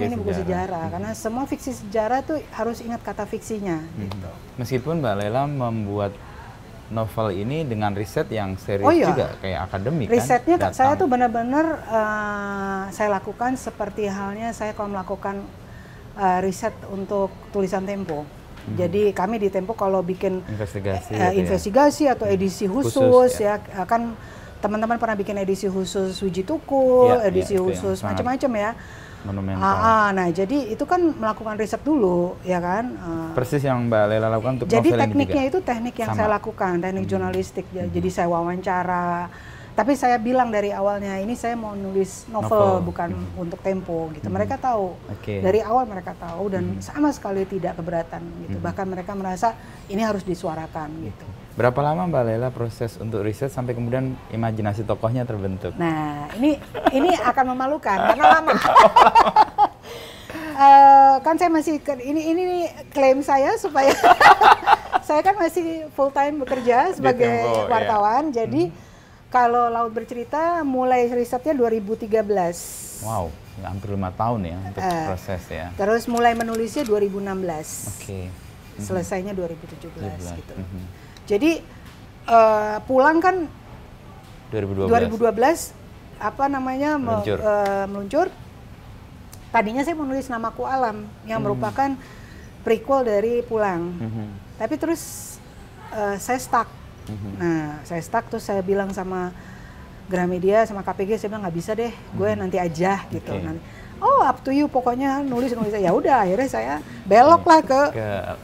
Speaker 1: ini buku sejarah karena semua fiksi sejarah tuh harus ingat kata fiksinya gitu.
Speaker 2: Meskipun Mbak Lela membuat novel ini dengan riset yang serius juga, kayak akademik.
Speaker 1: Risetnya kan saya tuh benar-benar saya lakukan seperti halnya saya kalau melakukan riset untuk tulisan Tempo. Jadi kami di Tempo kalau bikin investigasi atau edisi khusus ya kan, teman-teman pernah bikin edisi khusus Wiji Tukul, edisi khusus macam-macam ya.
Speaker 2: Monumental.
Speaker 1: Nah jadi itu kan melakukan riset dulu ya kan.
Speaker 2: Persis yang Mbak Lela lakukan untuk
Speaker 1: jadi
Speaker 2: novel
Speaker 1: tekniknya
Speaker 2: ini juga.
Speaker 1: Itu teknik yang saya lakukan, teknik jurnalistik. Jadi saya wawancara. Tapi saya bilang dari awalnya, ini saya mau nulis novel. Bukan untuk Tempo gitu. Mereka tahu, dari awal mereka tahu dan sama sekali tidak keberatan gitu. Bahkan mereka merasa ini harus disuarakan gitu.
Speaker 2: Berapa lama Mbak Lela proses untuk riset sampai kemudian imajinasi tokohnya terbentuk?
Speaker 1: Nah ini akan memalukan karena lama. Kan saya masih ini klaim saya supaya saya kan masih full time bekerja sebagai wartawan. Jadi kalau Laut Bercerita mulai risetnya 2013.
Speaker 2: Wow, hampir 5 tahun ya untuk proses ya.
Speaker 1: Terus mulai menulisnya 2016. Selesainya 2017 gitu. Jadi pulang kan 2012 meluncur. Tadinya saya menulis Namaku Alam yang merupakan prequel dari Pulang. Tapi terus saya stuck. Nah, saya stuck, terus saya bilang sama Gramedia, sama KPG, saya bilang nggak bisa deh, gue nanti aja gitu. Nanti, up to you, pokoknya nulis. Ya udah, akhirnya saya belok lah ke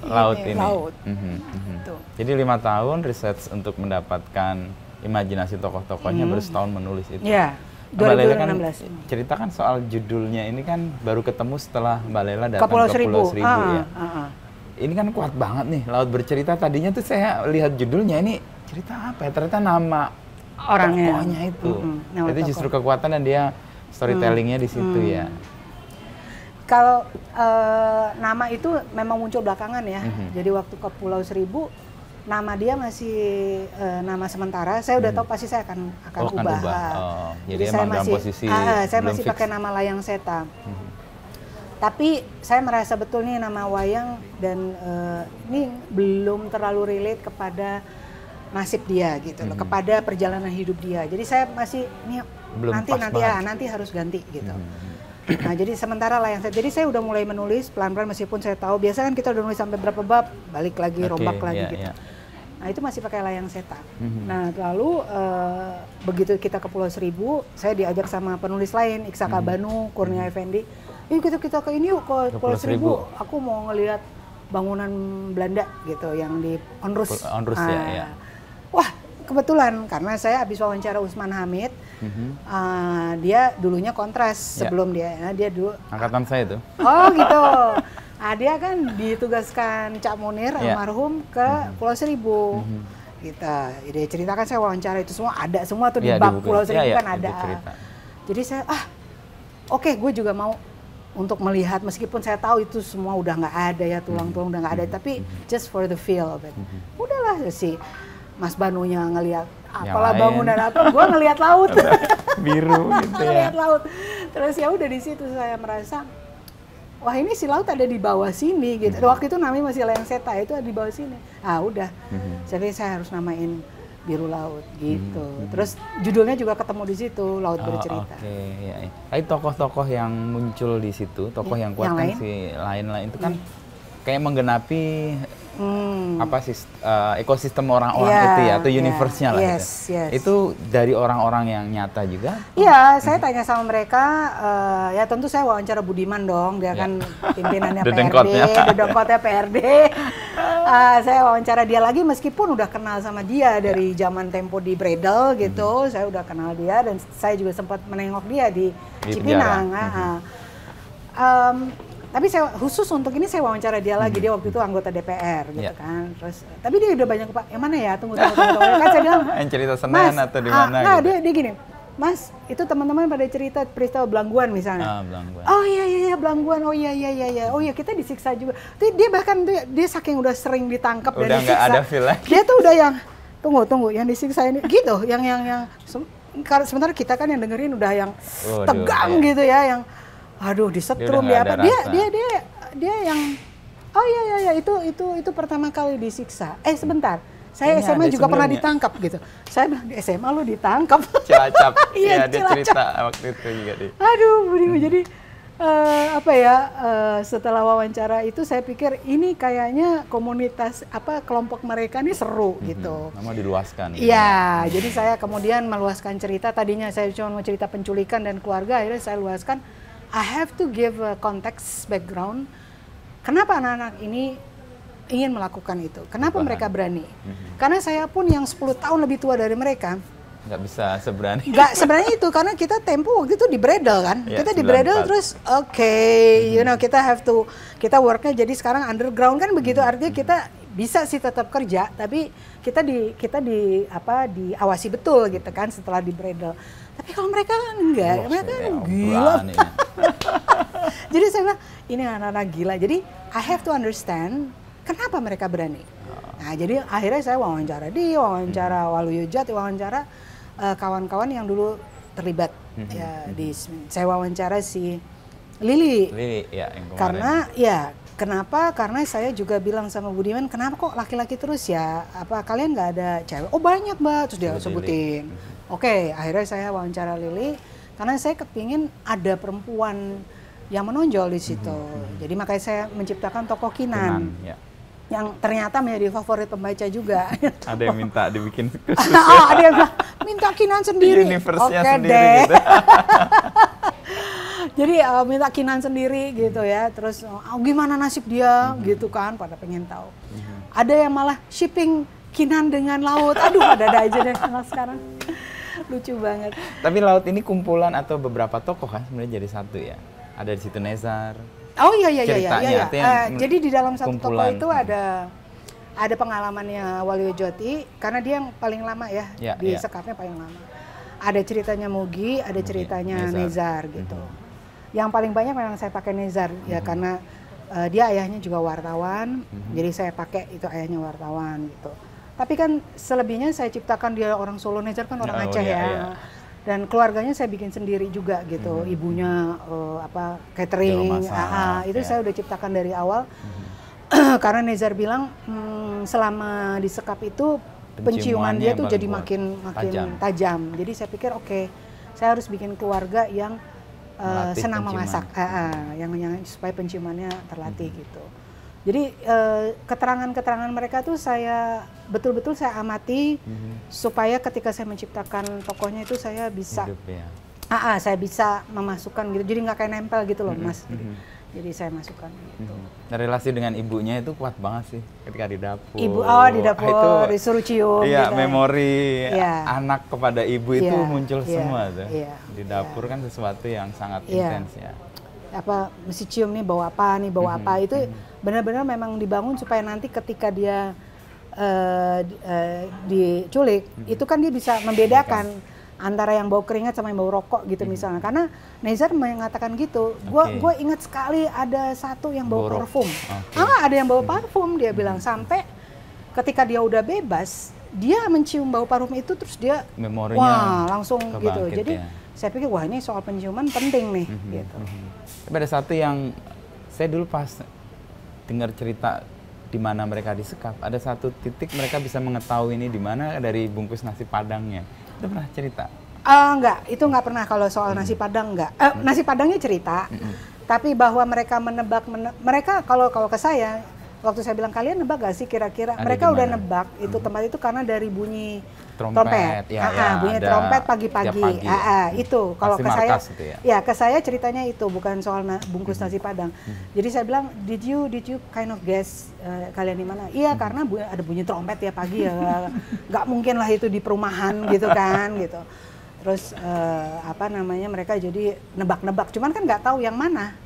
Speaker 2: laut ini.
Speaker 1: Laut.
Speaker 2: Gitu. Jadi 5 tahun riset untuk mendapatkan imajinasi tokoh-tokohnya, baru setahun menulis itu. Mbak Lela kan
Speaker 1: 2016.
Speaker 2: ceritakan soal judulnya ini kan baru ketemu setelah Mbak Lela datang
Speaker 1: ke Pulau
Speaker 2: Seribu ya. Ini kan kuat banget nih, Laut Bercerita. Tadinya tuh saya lihat judulnya, ini cerita apa ya? Ternyata nama
Speaker 1: orangnya
Speaker 2: tokohnya itu. Itu justru kekuatan dan dia storytellingnya di situ ya.
Speaker 1: Kalau nama itu memang muncul belakangan ya. Jadi waktu ke Pulau Seribu, nama dia masih nama sementara. Saya udah tahu pasti saya akan ubah.
Speaker 2: Jadi saya masih
Speaker 1: saya masih pakai nama Layang Seta. Tapi saya merasa betul nih nama Wayang dan ini belum terlalu relate kepada nasib dia gitu loh, kepada perjalanan hidup dia. Jadi saya masih ini nanti harus ganti gitu. Nah jadi sementara Layang Seta. Jadi saya udah mulai menulis pelan-pelan meskipun saya tahu biasa kan kita udah nulis sampai berapa bab, balik lagi rombak lagi gitu. Nah itu masih pakai Layang Seta. Nah lalu begitu kita ke Pulau Seribu, saya diajak sama penulis lain, Iksaka Banu, Kurnia Effendi. Kita ke ini yuk, ke Pulau Seribu. Aku mau ngelihat bangunan Belanda gitu yang di Onrus.
Speaker 2: Ya.
Speaker 1: Wah kebetulan karena saya habis wawancara Usman Hamid, dia dulunya Kontras sebelum dia dulu
Speaker 2: angkatan saya tuh.
Speaker 1: Oh gitu. Dia kan ditugaskan Cak Munir almarhum ke Pulau Seribu. Gitu. Dia ceritakan saya wawancara itu semua ada semua tuh di bab Pulau Seribu kan ada. Jadi saya oke, gue juga mau untuk melihat meskipun saya tahu itu semua udah nggak ada ya, tulang-tulang udah nggak ada, tapi just for the feel of it. Udahlah sih. Mas Banunya ngelihat apalah bangunan apa, gue ngelihat laut
Speaker 2: biru gitu ya.
Speaker 1: Ngelihat laut. Terus ya udah di situ saya merasa wah ini si laut ada di bawah sini gitu. Waktu itu namanya masih Layang Seta, itu ada di bawah sini. Udah. Jadi saya harus namain Biru Laut gitu. Terus judulnya juga ketemu di situ, Laut Bercerita.
Speaker 2: Ya. Tapi tokoh-tokoh yang muncul di situ, tokoh yang kuat kan si lain-lain itu kan kayak menggenapi apa sih ekosistem orang-orang itu ya, atau universe-nya lah gitu. Itu dari orang-orang yang nyata juga?
Speaker 1: Iya, saya tanya sama mereka, ya tentu saya wawancara Budiman dong, dia kan pimpinannya PRD, dedengkotnya PRD. Saya wawancara dia lagi meskipun udah kenal sama dia dari zaman Tempo di Bredel gitu, saya udah kenal dia dan saya juga sempat menengok dia di Cipinang. Tapi saya khusus untuk ini saya wawancara dia lagi, dia waktu itu anggota DPR gitu kan. Terus tapi dia udah banyak yang mana ya? Tunggu. Kan saya bilang,
Speaker 2: yang cerita Senen atau di mana gitu.
Speaker 1: Dia gini. Mas, itu teman-teman pada cerita peristiwa Belangguan misalnya.
Speaker 2: Belangguan.
Speaker 1: Oh iya Belangguan. Oh iya. Oh iya kita disiksa juga. Dia bahkan dia saking udah sering ditangkap dan disiksa. Udah nggak ada feel lagi. Dia tuh udah yang tunggu yang disiksa ini gitu, yang sementara kita kan yang dengerin udah yang tegang gitu ya, yang aduh disetrum dia apa dia yang iya itu pertama kali disiksa. Sebentar, saya SMA juga pernah ditangkap gitu. Saya bilang di SMA lu ditangkap.
Speaker 2: Cilacap. Iya dia cerita waktu itu juga deh.
Speaker 1: Aduh jadi setelah wawancara itu saya pikir ini kayaknya komunitas kelompok mereka ini seru gitu.
Speaker 2: Mau diluaskan.
Speaker 1: Iya, jadi saya kemudian meluaskan cerita. Tadinya saya cuma mau cerita penculikan dan keluarga, akhirnya saya luaskan. I have to give a context background. Kenapa anak-anak ini ingin melakukan itu? Kenapa mereka berani? Karena saya pun yang 10 tahun lebih tua dari mereka.
Speaker 2: Nggak bisa seberani.
Speaker 1: Nggak sebenarnya itu, karena kita Tempo waktu itu di Bredel kan. Kita di Bredel terus kita worknya jadi sekarang underground kan begitu. Artinya kita bisa sih tetap kerja, tapi kita diawasi betul gitu kan setelah di Bredel. Tapi kalau mereka kan enggak, mereka kan gila. Jadi saya bilang, ini anak-anak gila. Jadi I have to understand kenapa mereka berani. Nah jadi akhirnya saya wawancara Waluyujat, wawancara kawan-kawan yang dulu terlibat. Saya wawancara si Lili
Speaker 2: ya, yang kemarin.
Speaker 1: Karena kenapa? Karena saya juga bilang sama Budiman, kenapa kok laki-laki terus ya? Apa kalian nggak ada cewek? Oh banyak mbak, terus dia sebutin. Oke, akhirnya saya wawancara Lili karena saya kepingin ada perempuan yang menonjol di situ. Jadi makanya saya menciptakan tokoh Kinan. Yang ternyata menjadi favorit pembaca juga.
Speaker 2: Ada yang minta dibikin khusus.
Speaker 1: Ada yang bilang, minta Kinan sendiri.
Speaker 2: Universe-nya sendiri gitu.
Speaker 1: Jadi minta Kinan sendiri gitu ya. Terus gimana nasib dia gitu kan, pada pengen tahu. Ada yang malah shipping Kinan dengan laut. Aduh, ada aja deh sekarang. Lucu banget.
Speaker 2: Tapi Laut ini kumpulan atau beberapa tokoh kan sebenarnya jadi satu ya. Ada di situ Nezar.
Speaker 1: Oh iya.
Speaker 2: Ceritanya
Speaker 1: Jadi di dalam satu tokoh
Speaker 2: kumpulan.
Speaker 1: itu ada pengalamannya Waluyo Joti karena dia yang paling lama ya, di sekapnya paling lama. Ada ceritanya Mugi, ada ceritanya Nezar gitu. Yang paling banyak memang saya pakai Nezar ya karena dia ayahnya juga wartawan, jadi saya pakai itu ayahnya wartawan gitu. Tapi kan selebihnya saya ciptakan dia orang Solo, Nezar kan orang Aceh ya. Dan keluarganya saya bikin sendiri juga gitu. Ibunya catering, itu saya udah ciptakan dari awal. Karena Nezar bilang selama di sekap itu penciuman dia tuh jadi makin tajam. Jadi saya pikir oke, saya harus bikin keluarga yang senang memasak, yang supaya penciumannya terlatih gitu. Jadi keterangan-keterangan mereka tuh saya betul-betul saya amati supaya ketika saya menciptakan tokohnya itu saya bisa, saya bisa memasukkan gitu. Jadi nggak kayak nempel gitu loh, Mas. Jadi saya masukkan gitu.
Speaker 2: Nah, relasi dengan ibunya itu kuat banget sih ketika di dapur.
Speaker 1: Ibu, di dapur, itu, disuruh cium.
Speaker 2: Iya, gitu. Memori anak kepada ibu itu muncul semua tuh. Di dapur kan sesuatu yang sangat intens ya.
Speaker 1: Mesti cium nih bawa apa itu benar-benar memang dibangun supaya nanti ketika dia diculik itu kan dia bisa membedakan antara yang bau keringat sama yang bau rokok gitu misalnya. Karena Nezar mengatakan gitu. Gue ingat sekali ada satu yang bau parfum. Ada yang bau parfum dia bilang sampai ketika dia udah bebas dia mencium bau parfum itu terus dia memorinya langsung gitu. Jadi saya pikir wah ini soal penciuman penting nih gitu.
Speaker 2: Tapi ada satu yang saya dulu pas dengar cerita di mana mereka disekap, ada satu titik mereka bisa mengetahui ini di mana dari bungkus nasi padangnya. Itu pernah cerita?
Speaker 1: Enggak, itu nggak pernah kalau soal nasi padang enggak. Nasi padangnya cerita, tapi bahwa mereka menebak, mereka kalau ke saya, waktu saya bilang kalian nebak gak sih kira-kira, mereka udah nebak itu tempat itu karena dari bunyi trompet. Bunyi trompet pagi-pagi. Itu kalau ke saya, ke saya ceritanya itu bukan soal bungkus nasi padang. Jadi saya bilang, did you kind of guess kalian di mana? Iya, karena ada bunyi trompet ya pagi ya. Nggak mungkin lah itu di perumahan gitu kan gitu. Terus mereka jadi nebak-nebak. Cuman kan nggak tahu yang mana.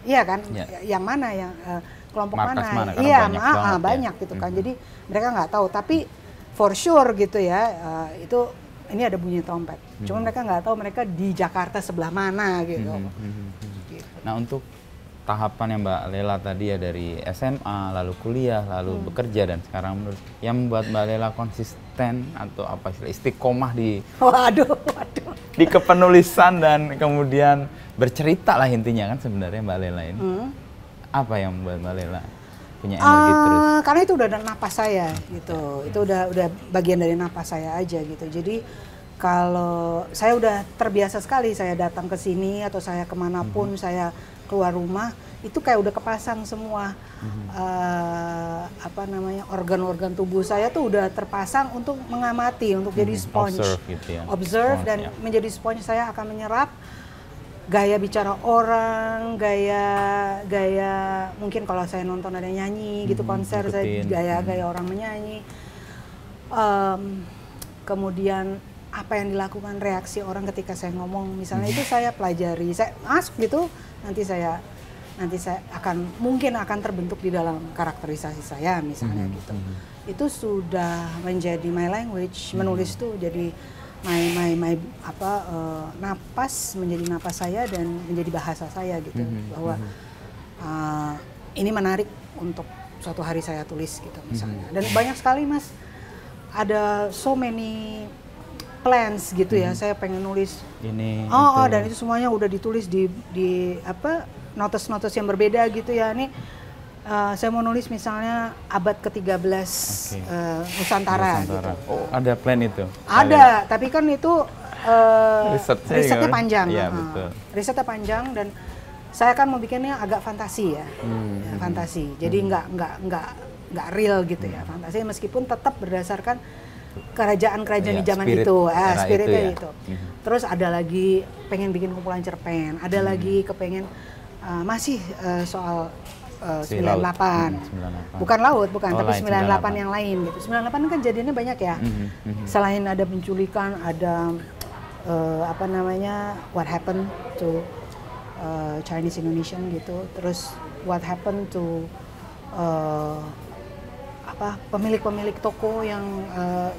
Speaker 1: Iya kan? Yang mana yang kelompok mana? Iya, banyak gitu kan. Jadi mereka nggak tahu. Tapi for sure gitu ya, ini ada bunyi trompet. Cuma mereka nggak tahu mereka di Jakarta sebelah mana gitu.
Speaker 2: Nah untuk tahapan yang Mbak Lela tadi ya dari SMA, lalu kuliah, lalu bekerja dan sekarang menurut yang membuat Mbak Lela konsisten atau istiqomah di di kepenulisan dan kemudian bercerita lah intinya kan sebenarnya Mbak Lela ini. Apa yang membuat Mbak Lela punya energi terus?
Speaker 1: Karena itu udah napas saya gitu. Itu udah bagian dari napas saya aja gitu. Jadi kalau saya udah terbiasa sekali saya datang ke sini atau saya kemanapun saya keluar rumah itu kayak udah kepasang semua organ-organ tubuh saya tuh udah terpasang untuk mengamati, untuk jadi sponge, observe dan menjadi sponge. Saya akan menyerap gaya bicara orang, gaya mungkin kalau saya nonton ada nyanyi gitu konser saya gaya orang menyanyi, kemudian apa yang dilakukan reaksi orang ketika saya ngomong misalnya itu saya pelajari, saya masuk gitu nanti saya akan terbentuk di dalam karakterisasi saya misalnya gitu. Itu sudah menjadi my language, menulis tuh jadi napas, menjadi napas saya dan menjadi bahasa saya gitu, bahwa ini menarik untuk suatu hari saya tulis gitu misalnya. Dan banyak sekali Mas, ada so many plans gitu ya, saya pengen nulis ini dan itu semuanya udah ditulis di notes-notes yang berbeda gitu ya. Nih saya mau nulis misalnya abad ke-13 Nusantara gitu.
Speaker 2: Oh, ada plan itu?
Speaker 1: Ada, tapi kan itu risetnya
Speaker 2: kan?
Speaker 1: panjang.
Speaker 2: Ya, betul.
Speaker 1: Risetnya panjang dan saya kan mau bikinnya agak fantasi ya. Fantasi. Jadi nggak real gitu ya. Fantasi meskipun tetap berdasarkan kerajaan-kerajaan di zaman itu, spiritnya itu. Terus ada lagi pengen bikin kumpulan cerpen, ada lagi kepengen masih soal 98.
Speaker 2: 98.
Speaker 1: Bukan laut, bukan, tapi 98
Speaker 2: 98
Speaker 1: yang lain gitu. 98 kan kejadiannya banyak ya. Selain ada penculikan, ada apa namanya, what happened to Chinese Indonesian gitu. Terus what happened to pemilik-pemilik toko yang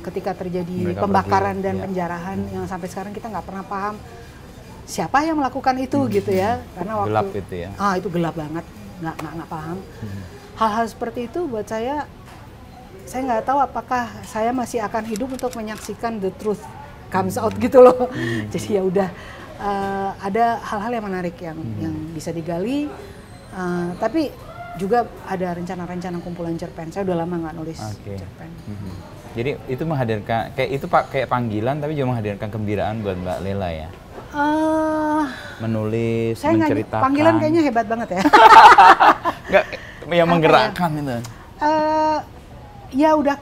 Speaker 1: ketika terjadi
Speaker 2: mereka
Speaker 1: pembakaran
Speaker 2: pergi,
Speaker 1: dan penjarahan yang sampai sekarang kita nggak pernah paham siapa yang melakukan itu gitu ya, karena waktu
Speaker 2: gelap itu ya.
Speaker 1: itu gelap banget, nggak paham. Hal-hal seperti itu buat saya nggak tahu apakah saya masih akan hidup untuk menyaksikan the truth comes out gitu loh. Jadi ya udah, ada hal-hal yang menarik yang bisa digali, tapi juga ada rencana-rencana kumpulan cerpen. Saya udah lama nggak nulis cerpen.
Speaker 2: Jadi itu menghadirkan kayak panggilan, tapi juga menghadirkan kegembiraan buat Mbak Lela ya. Menulis,
Speaker 1: saya
Speaker 2: menceritakan.
Speaker 1: Panggilan kayaknya hebat banget ya.
Speaker 2: Nggak, yang menggerakkan itu.
Speaker 1: Ya udah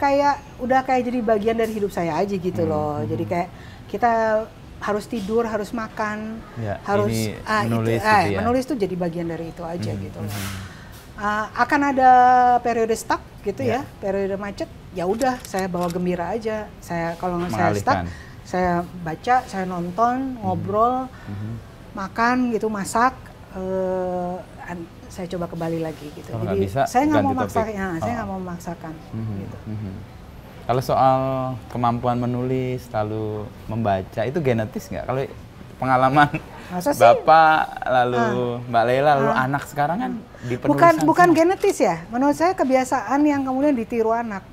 Speaker 1: kayak jadi bagian dari hidup saya aja gitu loh. Jadi kayak kita harus tidur, harus makan, harus
Speaker 2: menulis,
Speaker 1: menulis tuh jadi bagian dari itu aja gitu loh. Akan ada periode stuck gitu ya, periode macet. Ya udah, saya bawa gembira aja. Saya kalau saya stuck, saya baca, saya nonton, ngobrol, makan gitu, masak. Saya coba kembali lagi gitu.
Speaker 2: Kalau
Speaker 1: jadi
Speaker 2: bisa,
Speaker 1: saya nggak mau saya nggak mau memaksakan. Gitu.
Speaker 2: Kalau soal kemampuan menulis, lalu membaca, itu genetis nggak? Kalau pengalaman Bapak, lalu Mbak Lela, lalu anak sekarang kan di penulisan.
Speaker 1: Bukan genetis ya. Menurut saya kebiasaan yang kemudian ditiru anak.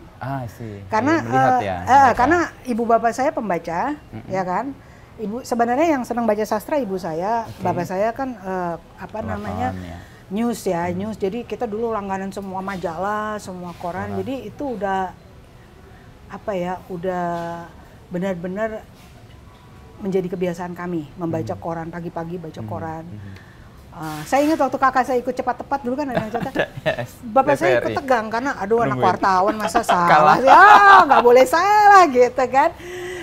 Speaker 2: Sih.
Speaker 1: Karena
Speaker 2: melihat ya.
Speaker 1: Karena ibu bapak saya pembaca, ya kan. Ibu sebenarnya yang senang baca sastra ibu saya, bapak saya kan namanya news ya, news. Jadi kita dulu langganan semua majalah, semua koran. Jadi itu udah udah benar-benar menjadi kebiasaan kami membaca koran, pagi-pagi baca koran. Saya ingat waktu kakak saya ikut Cepat Tepat dulu kan ada yang cerita. Bapak saya ikut tegang karena aduh anak wartawan masa salah ya, nggak boleh salah gitu kan.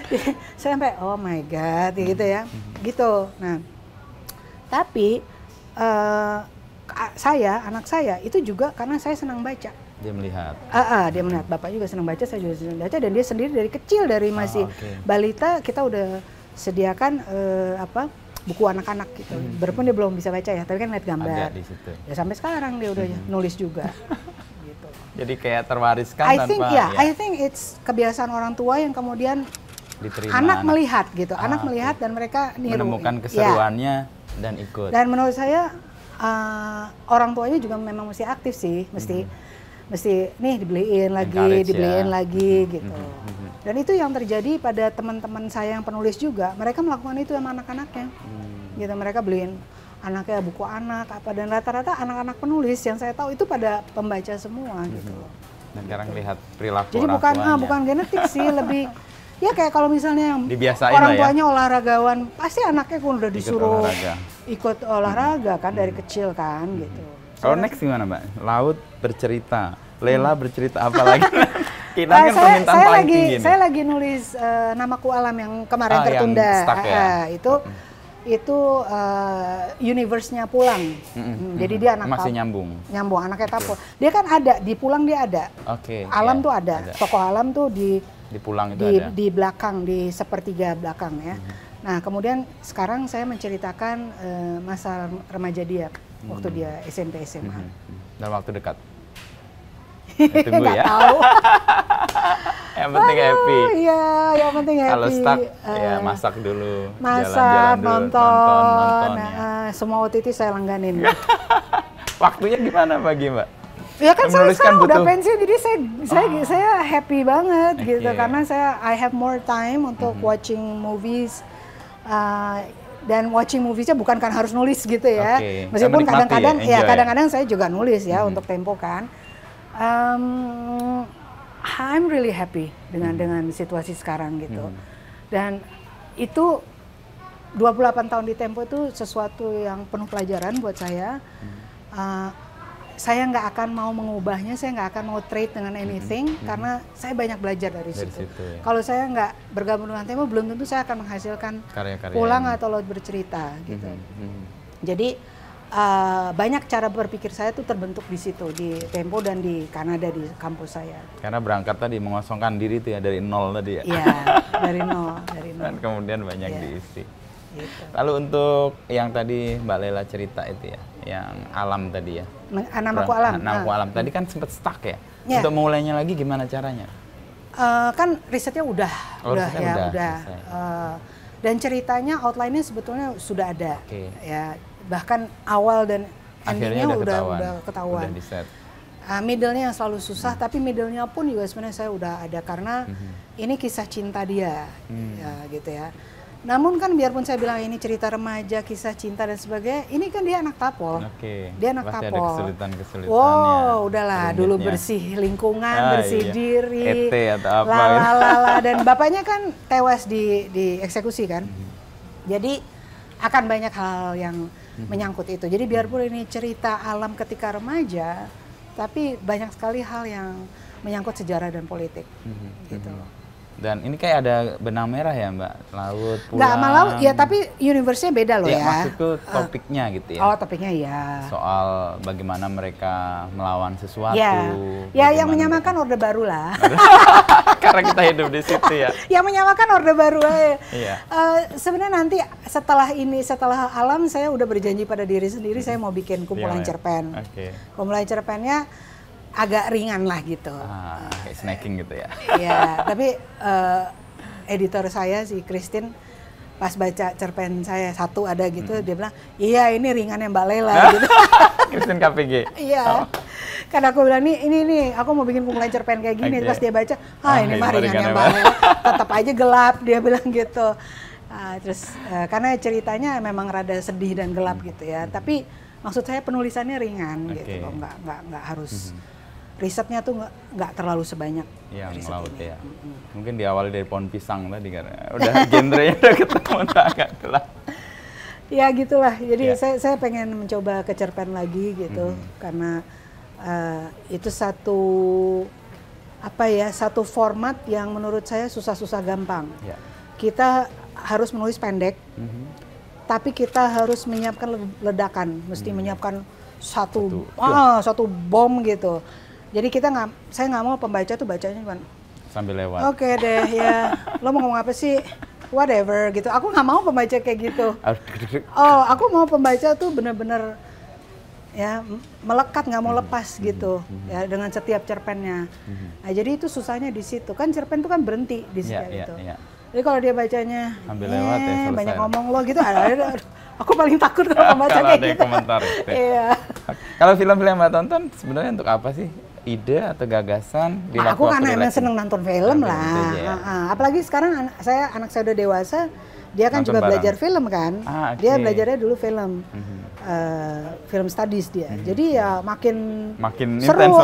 Speaker 1: Jadi, saya sampai oh my god gitu ya. Gitu. Nah, tapi anak saya itu juga karena saya senang baca.
Speaker 2: Dia melihat.
Speaker 1: Dia melihat. Bapak juga senang baca, saya juga senang baca, dan dia sendiri dari kecil, dari masih balita kita udah sediakan buku anak-anak gitu. Berpun dia belum bisa baca ya, tapi kan lihat gambar.
Speaker 2: Ada di situ.
Speaker 1: Ya sampai sekarang dia udah nulis juga. Gitu.
Speaker 2: Jadi kayak terwariskan
Speaker 1: I think it's kebiasaan orang tua yang kemudian
Speaker 2: diterima
Speaker 1: anak melihat gitu. Anak melihat dan mereka niru.
Speaker 2: Menemukan keseruannya dan ikut.
Speaker 1: Dan menurut saya orang tuanya juga memang mesti aktif sih, mesti nih dibeliin lagi gitu. Dan itu yang terjadi pada teman-teman saya yang penulis juga. Mereka melakukan itu sama anak-anaknya. Gitu, mereka beliin anaknya buku anak dan rata-rata anak-anak penulis yang saya tahu itu pada pembaca semua gitu.
Speaker 2: Dan sekarang lihat perilaku
Speaker 1: jadi
Speaker 2: orang tuanya.
Speaker 1: Bukan genetik sih, lebih ya kayak kalau misalnya yang orang tuanya olahragawan, pasti anaknya pun udah disuruh ikut olahraga kan dari kecil kan gitu.
Speaker 2: Kalau next gimana Mbak? Laut bercerita, Lela bercerita apa lagi? Kita kan permintaan paling tinggi.
Speaker 1: Saya lagi nulis Namaku Alam yang kemarin tertunda.
Speaker 2: Yang stuck ya?
Speaker 1: Itu universe-nya Pulang. Jadi dia anak
Speaker 2: masih nyambung,
Speaker 1: anaknya Tapo. Dia kan ada di Pulang, dia ada. Alam tuh ada. Tokoh Alam tuh di
Speaker 2: Pulang itu ada.
Speaker 1: Di belakang, di sepertiga belakang ya. Nah kemudian sekarang saya menceritakan masa remaja dia waktu dia SMP SMA.
Speaker 2: Dalam waktu dekat. Tunggu ya.
Speaker 1: Tahu.
Speaker 2: Yang penting happy.
Speaker 1: Iya, yang penting happy.
Speaker 2: Kalau stuck ya masak dulu.
Speaker 1: Masak, nonton
Speaker 2: ya.
Speaker 1: Semua OTT saya langganin.
Speaker 2: Waktunya gimana bagi Mbak?
Speaker 1: Ya kan saya sekarang udah pensiun, jadi saya happy banget gitu karena I have more time untuk watching movies. Dan watching moviesnya bukan kan harus nulis gitu ya. Meskipun kadang-kadang kadang-kadang saya juga nulis ya untuk Tempo kan. I'm really happy dengan situasi sekarang gitu. Dan itu 28 tahun di Tempo itu sesuatu yang penuh pelajaran buat saya. Saya nggak akan mau mengubahnya, saya nggak akan mau trade dengan anything karena saya banyak belajar dari situ. Ya. Kalau saya nggak bergabung dengan Tempo, belum tentu saya akan menghasilkan
Speaker 2: karya-karya
Speaker 1: Pulang atau Laut Bercerita gitu. Jadi banyak cara berpikir saya tuh terbentuk di situ, di Tempo dan di Kanada, di kampus saya.
Speaker 2: Karena berangkat tadi mengosongkan diri tuh ya dari nol tadi ya.
Speaker 1: Iya, dari nol.
Speaker 2: Dan kemudian banyak diisi.
Speaker 1: Gitu.
Speaker 2: Lalu untuk yang tadi Mbak Lela cerita itu ya, yang alam tadi ya.
Speaker 1: Namaku Alam.
Speaker 2: Namaku Alam. Tadi kan sempat stuck ya. Untuk mulainya lagi gimana caranya?
Speaker 1: Kan risetnya udah. Dan ceritanya outline-nya sebetulnya sudah ada. Ya, bahkan awal dan endingnya udah ketahuan.
Speaker 2: Udah di-set.
Speaker 1: Middle-nya yang selalu susah, tapi middle-nya pun juga sebenarnya saya udah ada karena ini kisah cinta dia, ya, gitu ya. Namun kan biarpun saya bilang ini cerita remaja, kisah cinta dan sebagainya, ini kan dia anak tapol. Dia anak
Speaker 2: pasti
Speaker 1: tapol.
Speaker 2: Ada kesulitan-kesulitannya.
Speaker 1: Wow, udahlah dulu bersih lingkungan, bersih diri,
Speaker 2: atau apa
Speaker 1: dan bapaknya kan tewas di eksekusi kan. Jadi akan banyak hal yang menyangkut itu. Jadi biarpun ini cerita alam ketika remaja, tapi banyak sekali hal yang menyangkut sejarah dan politik, gitu.
Speaker 2: Dan ini kayak ada benang merah ya Mbak, laut, pulau.
Speaker 1: Nggak sama laut, ya tapi universe-nya beda loh ya.
Speaker 2: Maksudku topiknya gitu ya.
Speaker 1: Oh topiknya ya.
Speaker 2: Soal bagaimana mereka melawan sesuatu.
Speaker 1: Ya yang menyamakan Orde Baru lah.
Speaker 2: Karena kita hidup di situ ya.
Speaker 1: Yang menyamakan Orde Baru aja.
Speaker 2: Iya.
Speaker 1: Sebenarnya nanti setelah alam saya udah berjanji pada diri sendiri saya mau bikin kumpulan cerpen. Kumpulan cerpennya agak ringan lah gitu.
Speaker 2: Kayak snacking gitu ya.
Speaker 1: Iya, tapi editor saya si Christine pas baca cerpen saya satu ada gitu, dia bilang, iya ini ringannya Mbak Lela gitu.
Speaker 2: Christine KPG?
Speaker 1: Iya. Karena aku bilang, ini aku mau bikin kumpulan cerpen kayak gini. Pas dia baca, ini mah ringannya Mbak Lela. Tetap aja gelap, dia bilang gitu. Terus karena ceritanya memang rada sedih dan gelap gitu ya. Tapi maksud saya penulisannya ringan gitu loh, nggak harus. Risetnya tuh nggak terlalu sebanyak
Speaker 2: yang laut ya. Mungkin diawali dari pohon pisang tadi karena udah genrenya udah ketemu agak gelap.
Speaker 1: Ya gitulah. Jadi saya pengen mencoba ke cerpen lagi gitu karena itu satu format yang menurut saya susah-susah gampang. Kita harus menulis pendek, tapi kita harus menyiapkan ledakan, mesti menyiapkan satu bom gitu. Jadi saya nggak mau pembaca tuh bacanya cuma
Speaker 2: sambil lewat.
Speaker 1: Oke deh ya, lo mau ngomong apa sih? Whatever gitu. Aku nggak mau pembaca kayak gitu. Aku mau pembaca tuh bener-bener ya melekat, nggak mau lepas gitu ya dengan setiap cerpennya. Nah jadi itu susahnya di situ kan, cerpen tuh kan berhenti di situ. Jadi kalau dia bacanya
Speaker 2: sambil lewat ya selesai.
Speaker 1: Banyak ngomong lo gitu. Aku paling takut kalau pembaca kayak gitu.
Speaker 2: Komentar. Iya. Kalau film-film yang Mbak tonton sebenarnya untuk apa sih? Ide atau gagasan?
Speaker 1: Aku karena emang seneng nonton film lah. Apalagi sekarang anak saya udah dewasa, dia kan juga belajar film kan. Dia belajarnya dulu film, film studies dia. Jadi ya makin seru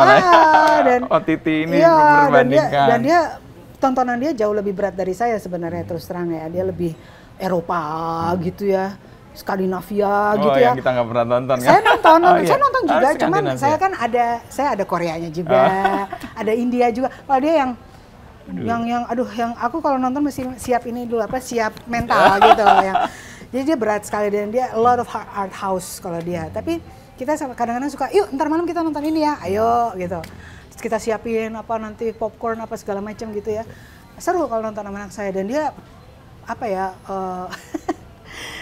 Speaker 1: dan
Speaker 2: OTT ini berbandingkan.
Speaker 1: Dan dia tontonan dia jauh lebih berat dari saya sebenarnya terus terang ya. Dia lebih Eropa gitu ya. Skandinavia gitu ya.
Speaker 2: Yang kita nggak pernah tonton kan?
Speaker 1: Saya nonton juga, cuman saya kan ada Koreanya juga, ada India juga. Kalau dia yang aku kalau nonton mesti siap ini dulu siap mental gitu jadi dia berat sekali dan dia a lot of art house kalau dia. Tapi kita kadang-kadang suka, yuk ntar malam kita nonton ini ya, ayo gitu. Terus kita siapin nanti popcorn segala macam gitu ya. Seru kalau nonton sama anak saya dan dia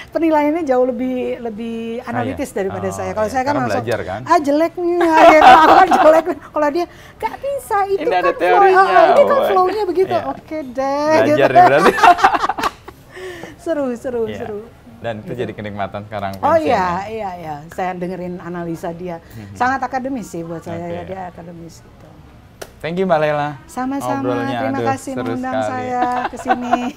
Speaker 1: penilaiannya jauh lebih analitis daripada saya. Kalau saya kan langsung
Speaker 2: belajar, kan?
Speaker 1: Jelek nih, aku kan jelek. Kalau dia nggak bisa, itu
Speaker 2: ini
Speaker 1: kan ini kan flow-nya begitu. Oke deh.
Speaker 2: Belajar
Speaker 1: gitu.
Speaker 2: Berarti.
Speaker 1: seru.
Speaker 2: Dan itu jadi kenikmatan sekarang.
Speaker 1: Iya. Saya dengerin analisa dia. Sangat akademis sih buat saya. Dia akademis gitu.
Speaker 2: Thank you Mbak Lela.
Speaker 1: Sama-sama. Terima kasih mengundang saya ke sini.